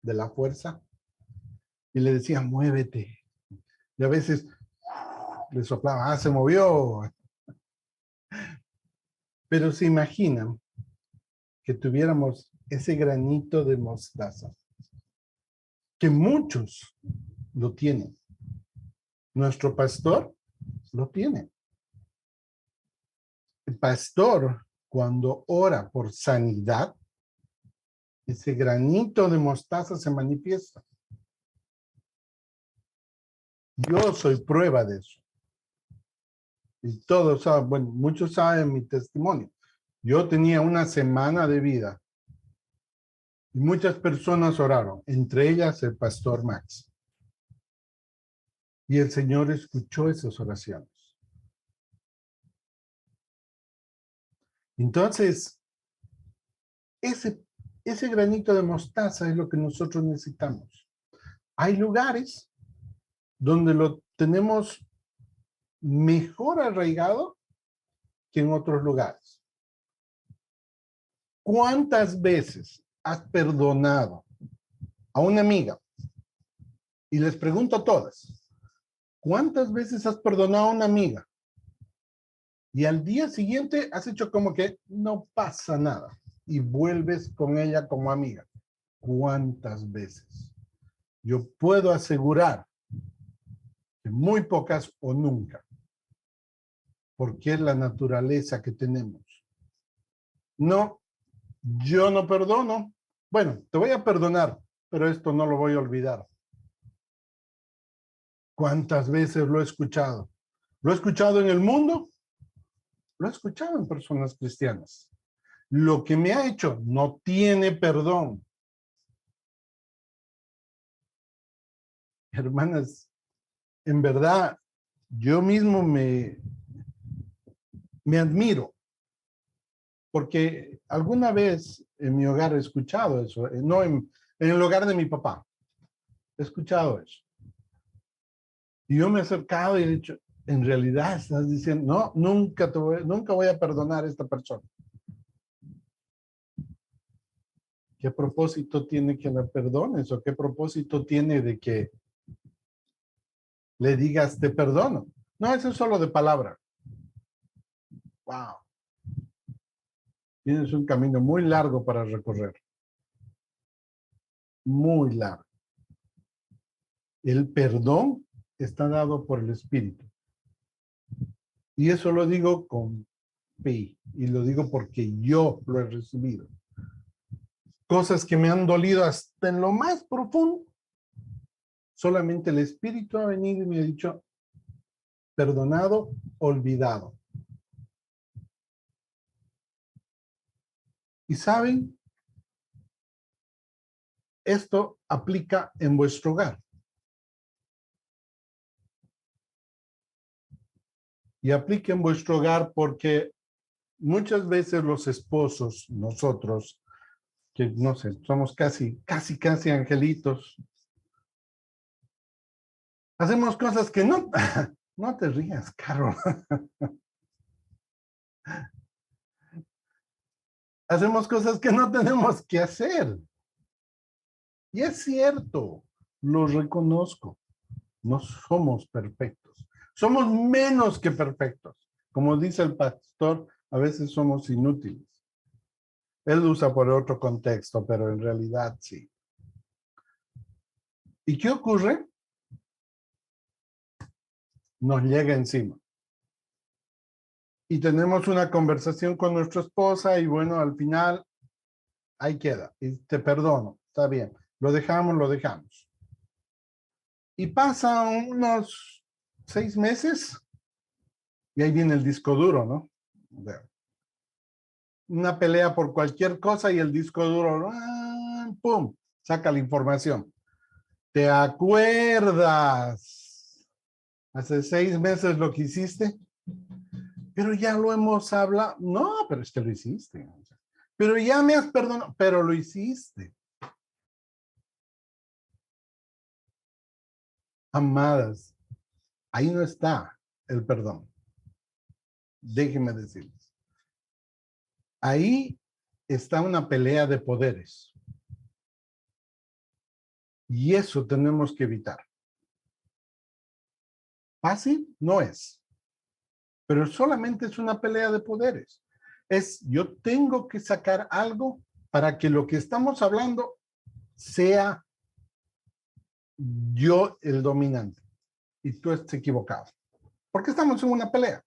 de la fuerza, y le decía, muévete. Y a veces le soplaba, se movió. Pero se imaginan que tuviéramos ese granito de mostaza, que muchos lo tienen. Nuestro pastor lo tiene. El pastor, cuando ora por sanidad, ese granito de mostaza se manifiesta. Yo soy prueba de eso. Y todos saben, bueno, muchos saben mi testimonio. Yo tenía una semana de vida y muchas personas oraron, entre ellas el pastor Max. Y el Señor escuchó esas oraciones. Entonces, ese granito de mostaza es lo que nosotros necesitamos. Hay lugares donde lo tenemos mejor arraigado que en otros lugares. ¿Cuántas veces has perdonado a una amiga? Y les pregunto a todas, ¿cuántas veces has perdonado a una amiga? Y al día siguiente has hecho como que no pasa nada y vuelves con ella como amiga. ¿Cuántas veces? Yo puedo asegurar que muy pocas o nunca, porque es la naturaleza que tenemos. No, yo no perdono. Bueno, te voy a perdonar, pero esto no lo voy a olvidar. ¿Cuántas veces lo he escuchado? ¿Lo he escuchado en el mundo? Lo he escuchado en personas cristianas. Lo que me ha hecho no tiene perdón. Hermanas, en verdad, yo mismo me admiro, porque alguna vez en mi hogar he escuchado eso, no en el hogar de mi papá, he escuchado eso. Y yo me he acercado y he dicho, en realidad estás diciendo, no, nunca voy a perdonar a esta persona. ¿Qué propósito tiene que la perdones? ¿O qué propósito tiene de que le digas te perdono? No, eso es solo de palabra. Wow. Tienes un camino muy largo para recorrer. Muy largo. El perdón está dado por el Espíritu. Y eso lo digo con fe. Y lo digo porque yo lo he recibido. Cosas que me han dolido hasta en lo más profundo. Solamente el Espíritu ha venido y me ha dicho, perdonado, olvidado. Y saben, esto aplica en vuestro hogar. Y aplica en vuestro hogar porque muchas veces los esposos, nosotros, que no sé, somos casi angelitos, hacemos cosas que no, no te rías, Carol. Hacemos cosas que no tenemos que hacer. Y es cierto, lo reconozco. No somos perfectos. Somos menos que perfectos. Como dice el pastor, a veces somos inútiles. Él usa por otro contexto, pero en realidad sí. ¿Y qué ocurre? Nos llega encima. Y tenemos una conversación con nuestra esposa y bueno, al final ahí queda. Y te perdono, está bien. Lo dejamos, lo dejamos. Y pasan unos 6 meses y ahí viene el disco duro, ¿no? Una pelea por cualquier cosa y el disco duro, ¡pum!, saca la información. ¿Te acuerdas? Hace 6 meses lo que hiciste. Pero ya lo hemos hablado. No, pero es que lo hiciste. Pero ya me has perdonado, pero lo hiciste. Amadas, ahí no está el perdón. Déjenme decirles. Ahí está una pelea de poderes. Y eso tenemos que evitar. Fácil no es. Pero solamente es una pelea de poderes. Yo tengo que sacar algo para que lo que estamos hablando sea yo el dominante y tú estés equivocado. Porque estamos en una pelea.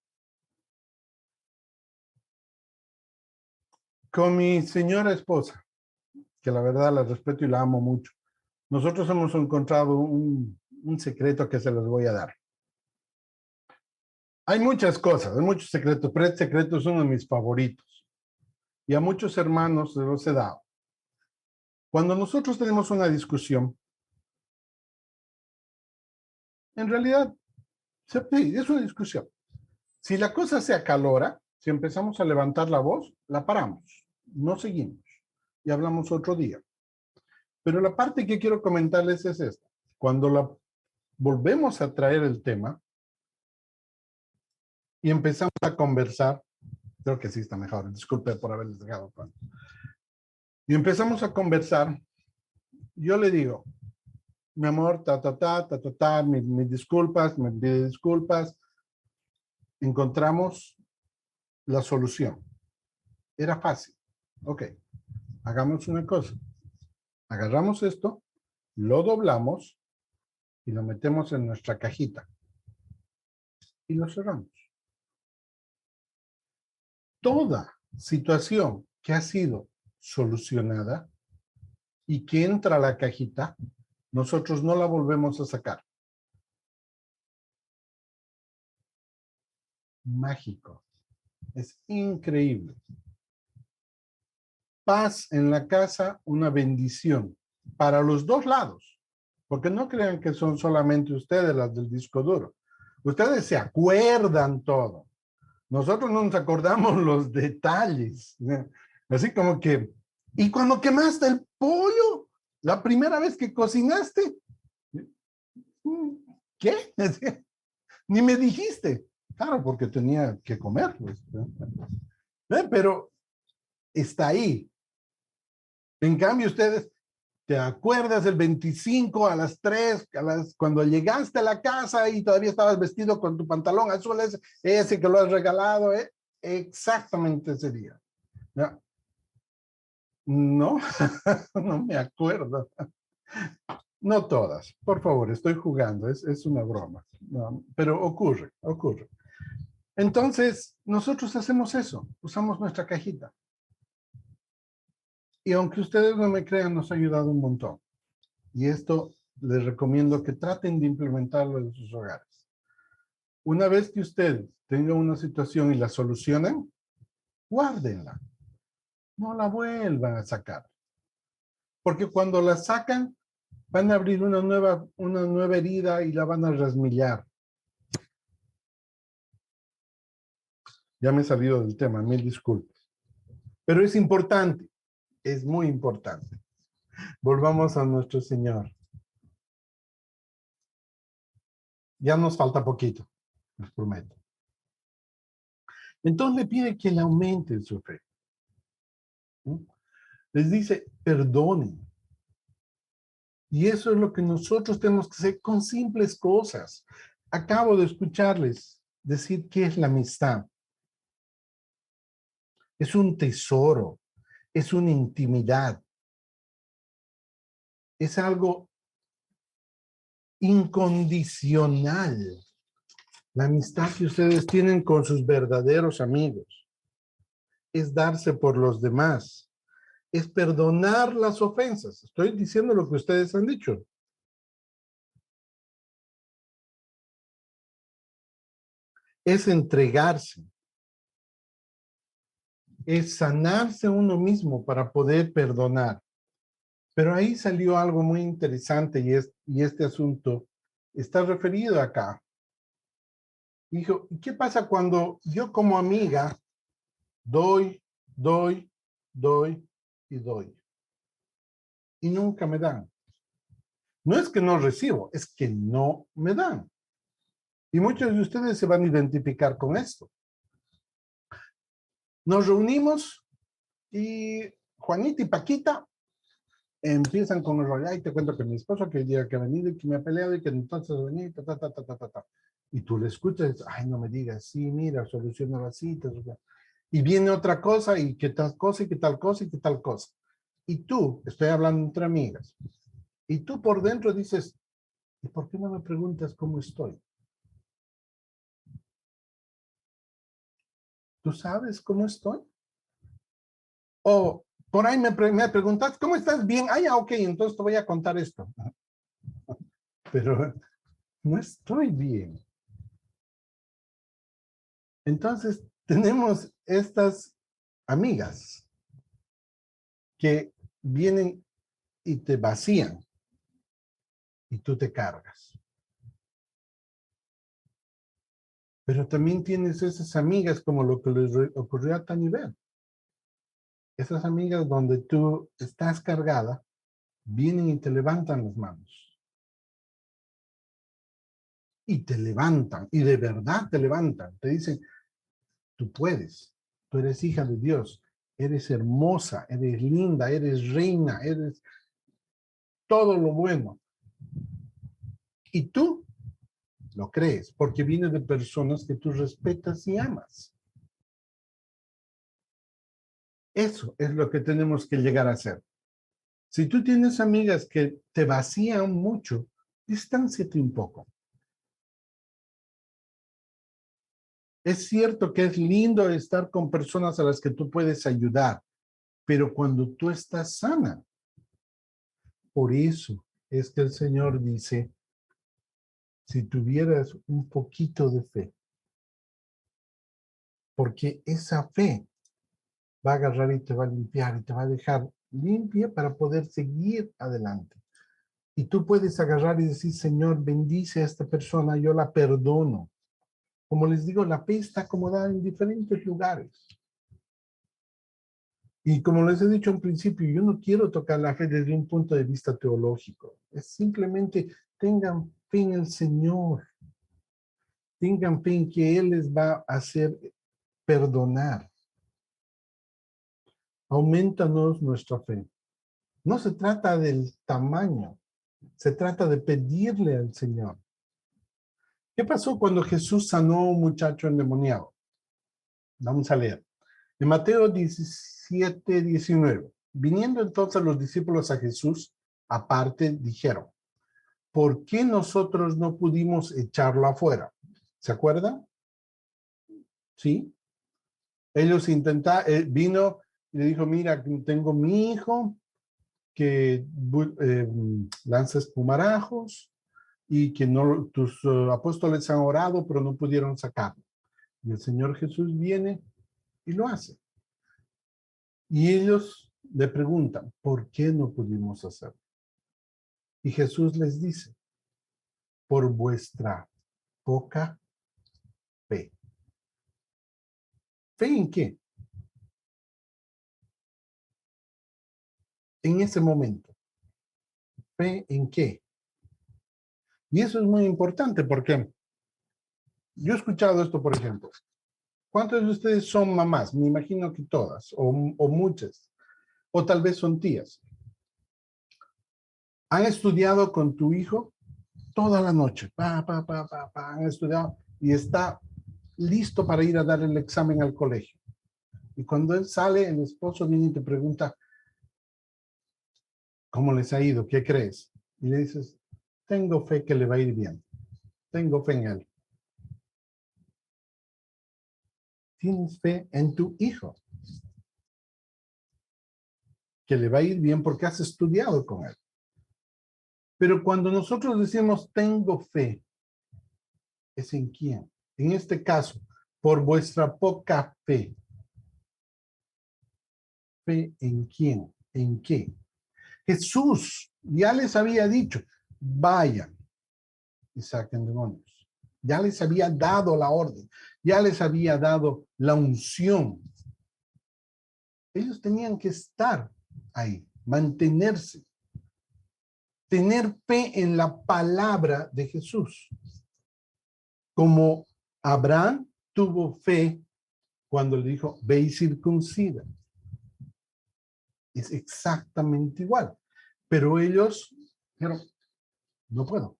Con mi señora esposa, que la verdad la respeto y la amo mucho, nosotros hemos encontrado un secreto que se los voy a dar. Hay muchas cosas, hay muchos secretos, pero este secreto es uno de mis favoritos. Y a muchos hermanos se los he dado. Cuando nosotros tenemos una discusión, en realidad, sí, es una discusión. Si la cosa se acalora, si empezamos a levantar la voz, la paramos, no seguimos y hablamos otro día. Pero la parte que quiero comentarles es esta. Cuando volvemos a traer el tema y empezamos a conversar, creo que sí está mejor, disculpe por haberles dejado. Y empezamos a conversar, yo le digo, mi amor, mis disculpas, me pide disculpas. Encontramos la solución. Era fácil. Ok, hagamos una cosa. Agarramos esto, lo doblamos y lo metemos en nuestra cajita. Y lo cerramos. Toda situación que ha sido solucionada y que entra a la cajita, nosotros no la volvemos a sacar. Mágico. Es increíble. Paz en la casa, una bendición para los dos lados. Porque no crean que son solamente ustedes las del disco duro. Ustedes se acuerdan todo. Nosotros no nos acordamos los detalles. Así como que, ¿y cuando quemaste el pollo? La primera vez que cocinaste, ¿qué? Ni me dijiste. Claro, porque tenía que comer. Pues. Pero está ahí. En cambio, ustedes, ¿te acuerdas el 25 a las 3, cuando llegaste a la casa y todavía estabas vestido con tu pantalón azul, ese que lo has regalado? Exactamente ese día. No, no me acuerdo. No todas, por favor, estoy jugando, es una broma. No, pero ocurre. Entonces, nosotros hacemos eso, usamos nuestra cajita. Y aunque ustedes no me crean, nos ha ayudado un montón. Y esto les recomiendo que traten de implementarlo en sus hogares. Una vez que ustedes tengan una situación y la solucionen, guárdenla. No la vuelvan a sacar. Porque cuando la sacan, van a abrir una nueva herida y la van a rasmillar. Ya me he salido del tema, mil disculpas. Pero es importante, es muy importante. Volvamos a nuestro Señor. Ya nos falta poquito, les prometo. Entonces le pide que le aumente su fe. Les dice, perdonen. Y eso es lo que nosotros tenemos que hacer con simples cosas. Acabo de escucharles decir qué es la amistad. Es un tesoro, es una intimidad. Es algo incondicional. La amistad que ustedes tienen con sus verdaderos amigos es darse por los demás, es perdonar las ofensas. Estoy diciendo lo que ustedes han dicho. Es entregarse. Es sanarse uno mismo para poder perdonar. Pero ahí salió algo muy interesante y este asunto está referido acá. Dijo, ¿qué pasa cuando yo como amiga doy y doy? Y nunca me dan. No es que no recibo, es que no me dan. Y muchos de ustedes se van a identificar con esto. Nos reunimos y Juanita y Paquita empiezan con el rollo. Y te cuento que mi esposo que el día que ha venido y que me ha peleado y que entonces venía ta. Y tú le escuchas, ay, no me digas, sí, mira, soluciona las citas. Y viene otra cosa y que tal cosa y que tal cosa y que tal cosa. Y tú, estoy hablando entre amigas, y tú por dentro dices, ¿y por qué no me preguntas cómo estoy? ¿Tú sabes cómo estoy? O por ahí me preguntas, ¿cómo estás? Bien. Ah, ya, ok, entonces te voy a contar esto. Pero no estoy bien. Entonces, tenemos estas amigas que vienen y te vacían y tú te cargas. Pero también tienes esas amigas como lo que les ocurrió a Tanivel. Esas amigas donde tú estás cargada, vienen y te levantan las manos. Y te levantan, y de verdad te levantan. Te dicen, tú puedes, tú eres hija de Dios, eres hermosa, eres linda, eres reina, eres todo lo bueno. Y tú lo crees, porque viene de personas que tú respetas y amas. Eso es lo que tenemos que llegar a hacer. Si tú tienes amigas que te vacían mucho, distánciate un poco. Es cierto que es lindo estar con personas a las que tú puedes ayudar, pero cuando tú estás sana, por eso es que el Señor dice, si tuvieras un poquito de fe, porque esa fe va a agarrar y te va a limpiar y te va a dejar limpia para poder seguir adelante. Y tú puedes agarrar y decir, Señor, bendice a esta persona, yo la perdono. Como les digo, la fe está acomodada en diferentes lugares. Y como les he dicho al principio, yo no quiero tocar la fe desde un punto de vista teológico. Es simplemente tengan fe en el Señor. Tengan fe en que Él les va a hacer perdonar. Aumentanos nuestra fe. No se trata del tamaño, se trata de pedirle al Señor. ¿Qué pasó cuando Jesús sanó a un muchacho endemoniado? Vamos a leer. En Mateo 17:19. Viniendo entonces los discípulos a Jesús, aparte dijeron, ¿por qué nosotros no pudimos echarlo afuera? ¿Se acuerdan? Sí. Ellos intentaron, vino y le dijo, mira, tengo mi hijo que lanza espumarajos y que no, tus apóstoles han orado, pero no pudieron sacarlo. Y el Señor Jesús viene y lo hace. Y ellos le preguntan, ¿por qué no pudimos hacerlo? Y Jesús les dice, por vuestra poca fe. ¿Fe en qué? En ese momento. ¿Fe en qué? Y eso es muy importante porque yo he escuchado esto, por ejemplo. ¿Cuántos de ustedes son mamás? Me imagino que todas, o muchas, o tal vez son tías. ¿Han estudiado con tu hijo toda la noche? Han estudiado y está listo para ir a dar el examen al colegio. Y cuando él sale, el esposo viene y te pregunta, ¿cómo les ha ido? ¿Qué crees? Y le dices, tengo fe que le va a ir bien. Tengo fe en él. Tienes fe en tu hijo. que le va a ir bien porque has estudiado con él. Pero cuando nosotros decimos tengo fe, ¿es en quién? En este caso, por vuestra poca fe. ¿Fe en quién? ¿En qué? Jesús ya les había dicho, vayan y saquen demonios. Ya les había dado la orden, ya les había dado la unción. Ellos tenían que estar ahí, mantenerse, tener fe en la palabra de Jesús. Como Abraham tuvo fe cuando le dijo, ve y circuncida. Es exactamente igual. Pero ellos dijeron, no puedo,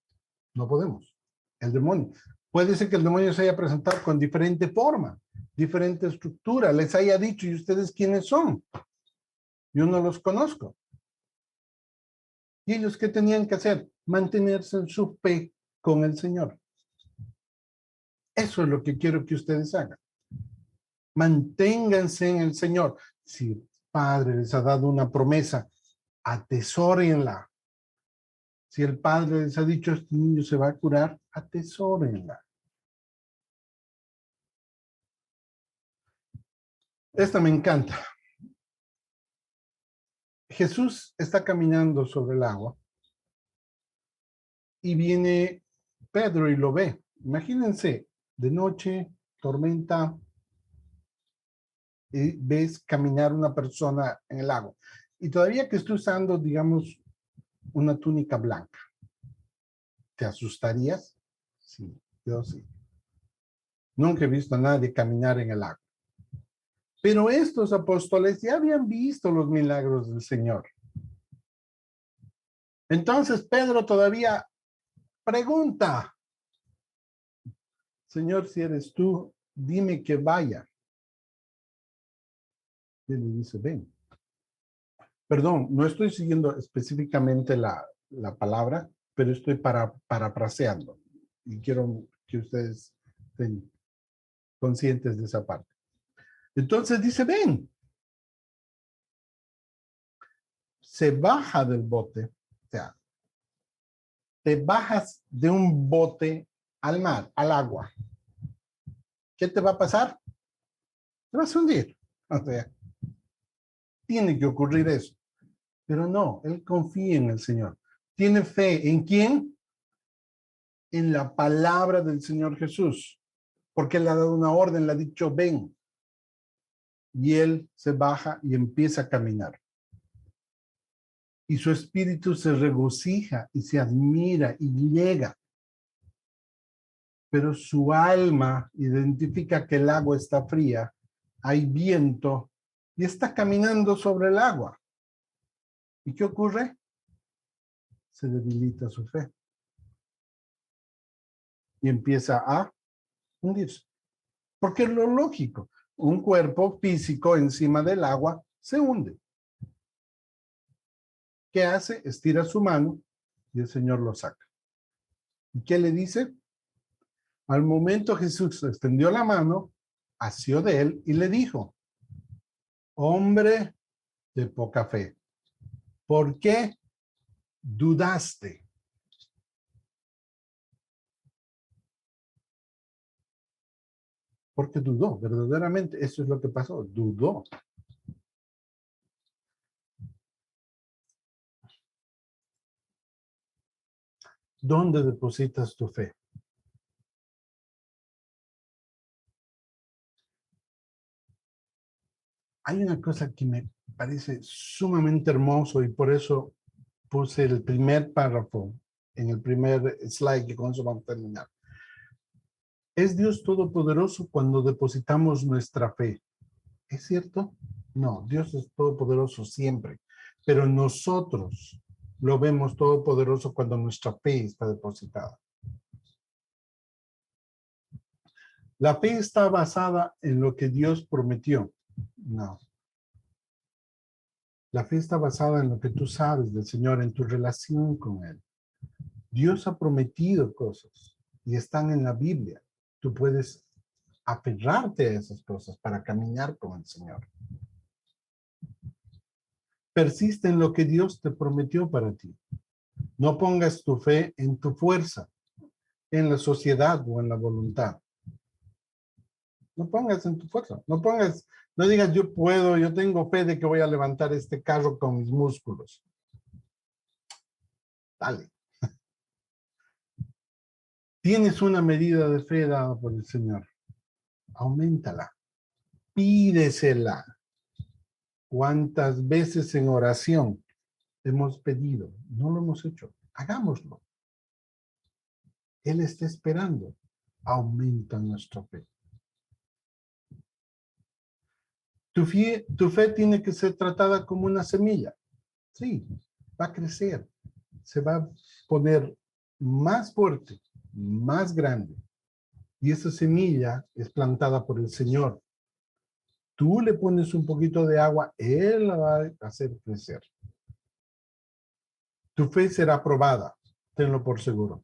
no podemos. El demonio. Puede ser que el demonio se haya presentado con diferente forma, diferente estructura, les haya dicho, ¿y ustedes quiénes son? Yo no los conozco. ¿Y ellos qué tenían que hacer? Mantenerse en su fe con el Señor. Eso es lo que quiero que ustedes hagan. Manténganse en el Señor. Si el Padre les ha dado una promesa, atesórenla. Si el Padre les ha dicho, este niño se va a curar, atesórenla. Esta me encanta. Jesús está caminando sobre el agua y viene Pedro y lo ve. Imagínense, de noche, tormenta, y ves caminar una persona en el agua. Y todavía que esté usando, digamos, una túnica blanca. ¿Te asustarías? Sí, yo sí. Nunca he visto a nadie caminar en el agua. Pero estos apóstoles ya habían visto los milagros del Señor. Entonces Pedro todavía pregunta, Señor, si eres tú, dime que vaya. Y él le dice, ven. Perdón, no estoy siguiendo específicamente la palabra, pero estoy parafraseando. Y quiero que ustedes estén conscientes de esa parte. Entonces dice, ven. Se baja del bote, o sea, te bajas de un bote al mar, al agua. ¿Qué te va a pasar? Te vas a hundir. O sea, tiene que ocurrir eso. Pero no, él confía en el Señor. ¿Tiene fe en quién? En la palabra del Señor Jesús. Porque él le ha dado una orden, le ha dicho, ven. Y él se baja y empieza a caminar. Y su espíritu se regocija y se admira y llega. Pero su alma identifica que el agua está fría, hay viento y está caminando sobre el agua. ¿Y qué ocurre? Se debilita su fe y empieza a hundirse. Porque es lo lógico. Un cuerpo físico encima del agua se hunde. ¿Qué hace? Estira su mano y el Señor lo saca. ¿Y qué le dice? Al momento Jesús extendió la mano, asió de él y le dijo, hombre de poca fe, ¿por qué dudaste? Porque dudó, verdaderamente, eso es lo que pasó, dudó. ¿Dónde depositas tu fe? Hay una cosa que me parece sumamente hermoso y por eso puse el primer párrafo en el primer slide, que con eso vamos a terminar. ¿Es Dios todopoderoso cuando depositamos nuestra fe? ¿Es cierto? No, Dios es todopoderoso siempre, pero nosotros lo vemos todopoderoso cuando nuestra fe está depositada. ¿La fe está basada en lo que Dios prometió? No. La fe está basada en lo que tú sabes del Señor, en tu relación con Él. Dios ha prometido cosas y están en la Biblia. Tú puedes aferrarte a esas cosas para caminar con el Señor. Persiste en lo que Dios te prometió para ti. No pongas tu fe en tu fuerza, en la sociedad o en la voluntad. No pongas en tu fuerza. No digas yo puedo, yo tengo fe de que voy a levantar este carro con mis músculos. Dale. Tienes una medida de fe dada por el Señor. Auméntala. Pídesela. ¿Cuántas veces en oración hemos pedido? No lo hemos hecho. Hagámoslo. Él está esperando. Aumenta nuestra fe. Tu fe tiene que ser tratada como una semilla. Sí, va a crecer. Se va a poner más fuerte, más grande. Y esa semilla es plantada por el Señor. Tú le pones un poquito de agua, Él la va a hacer crecer. Tu fe será probada. Tenlo por seguro.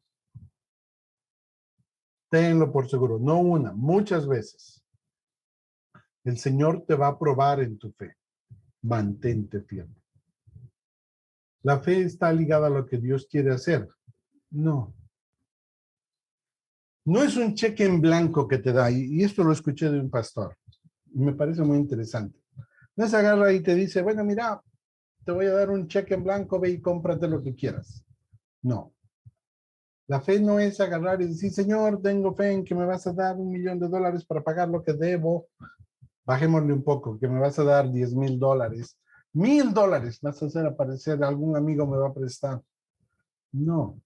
Tenlo por seguro. No una, muchas veces. El Señor te va a probar en tu fe. Mantente firme. ¿La fe está ligada a lo que Dios quiere hacer? No. No es un cheque en blanco que te da, y esto lo escuché de un pastor, y me parece muy interesante. No se agarra y te dice, bueno, mira, te voy a dar un cheque en blanco, ve y cómprate lo que quieras. No. La fe no es agarrar y decir, Señor, tengo fe en que me vas a dar $1,000,000 para pagar lo que debo. Bajémosle un poco, que me vas a dar $10,000. $1,000 vas a hacer aparecer, algún amigo me va a prestar. No.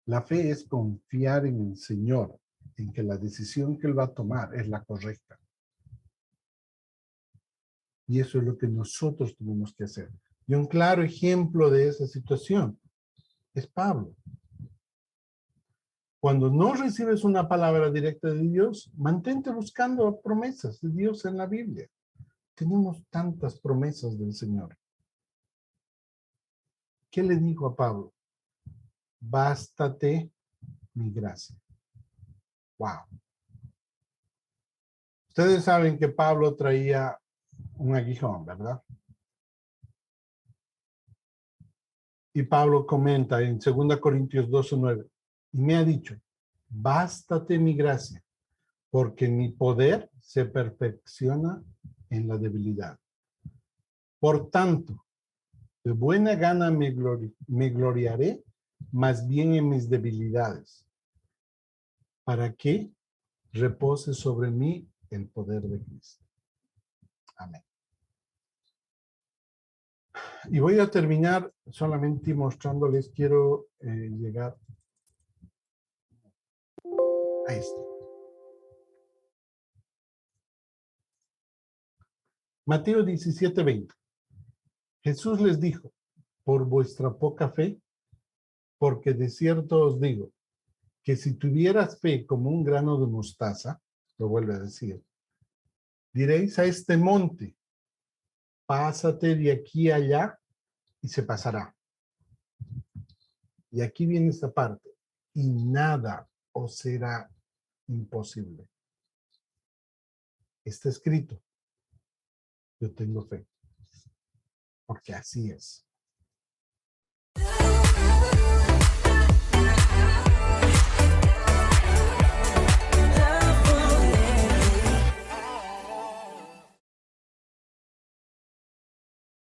La fe es confiar en el Señor, en que la decisión que Él va a tomar es la correcta. Y eso es lo que nosotros tenemos que hacer. Y un claro ejemplo de esa situación es Pablo. Cuando no recibes una palabra directa de Dios, mantente buscando promesas de Dios en la Biblia. Tenemos tantas promesas del Señor. ¿Qué le dijo a Pablo? Bástate mi gracia. Wow. Ustedes saben que Pablo traía un aguijón, ¿verdad? Y Pablo comenta en 2 Corintios 12:9, y me ha dicho, bástate mi gracia, porque mi poder se perfecciona en la debilidad. Por tanto, de buena gana me gloriaré más bien en mis debilidades, para que repose sobre mí el poder de Cristo. Amén. Y voy a terminar solamente mostrándoles, quiero llegar a esto. Mateo 17:20. Jesús les dijo, por vuestra poca fe, porque de cierto os digo, que si tuvieras fe como un grano de mostaza, lo vuelve a decir, diréis a este monte, pásate de aquí a allá, y se pasará. Y aquí viene esta parte, y nada os será imposible. Está escrito, yo tengo fe, porque así es.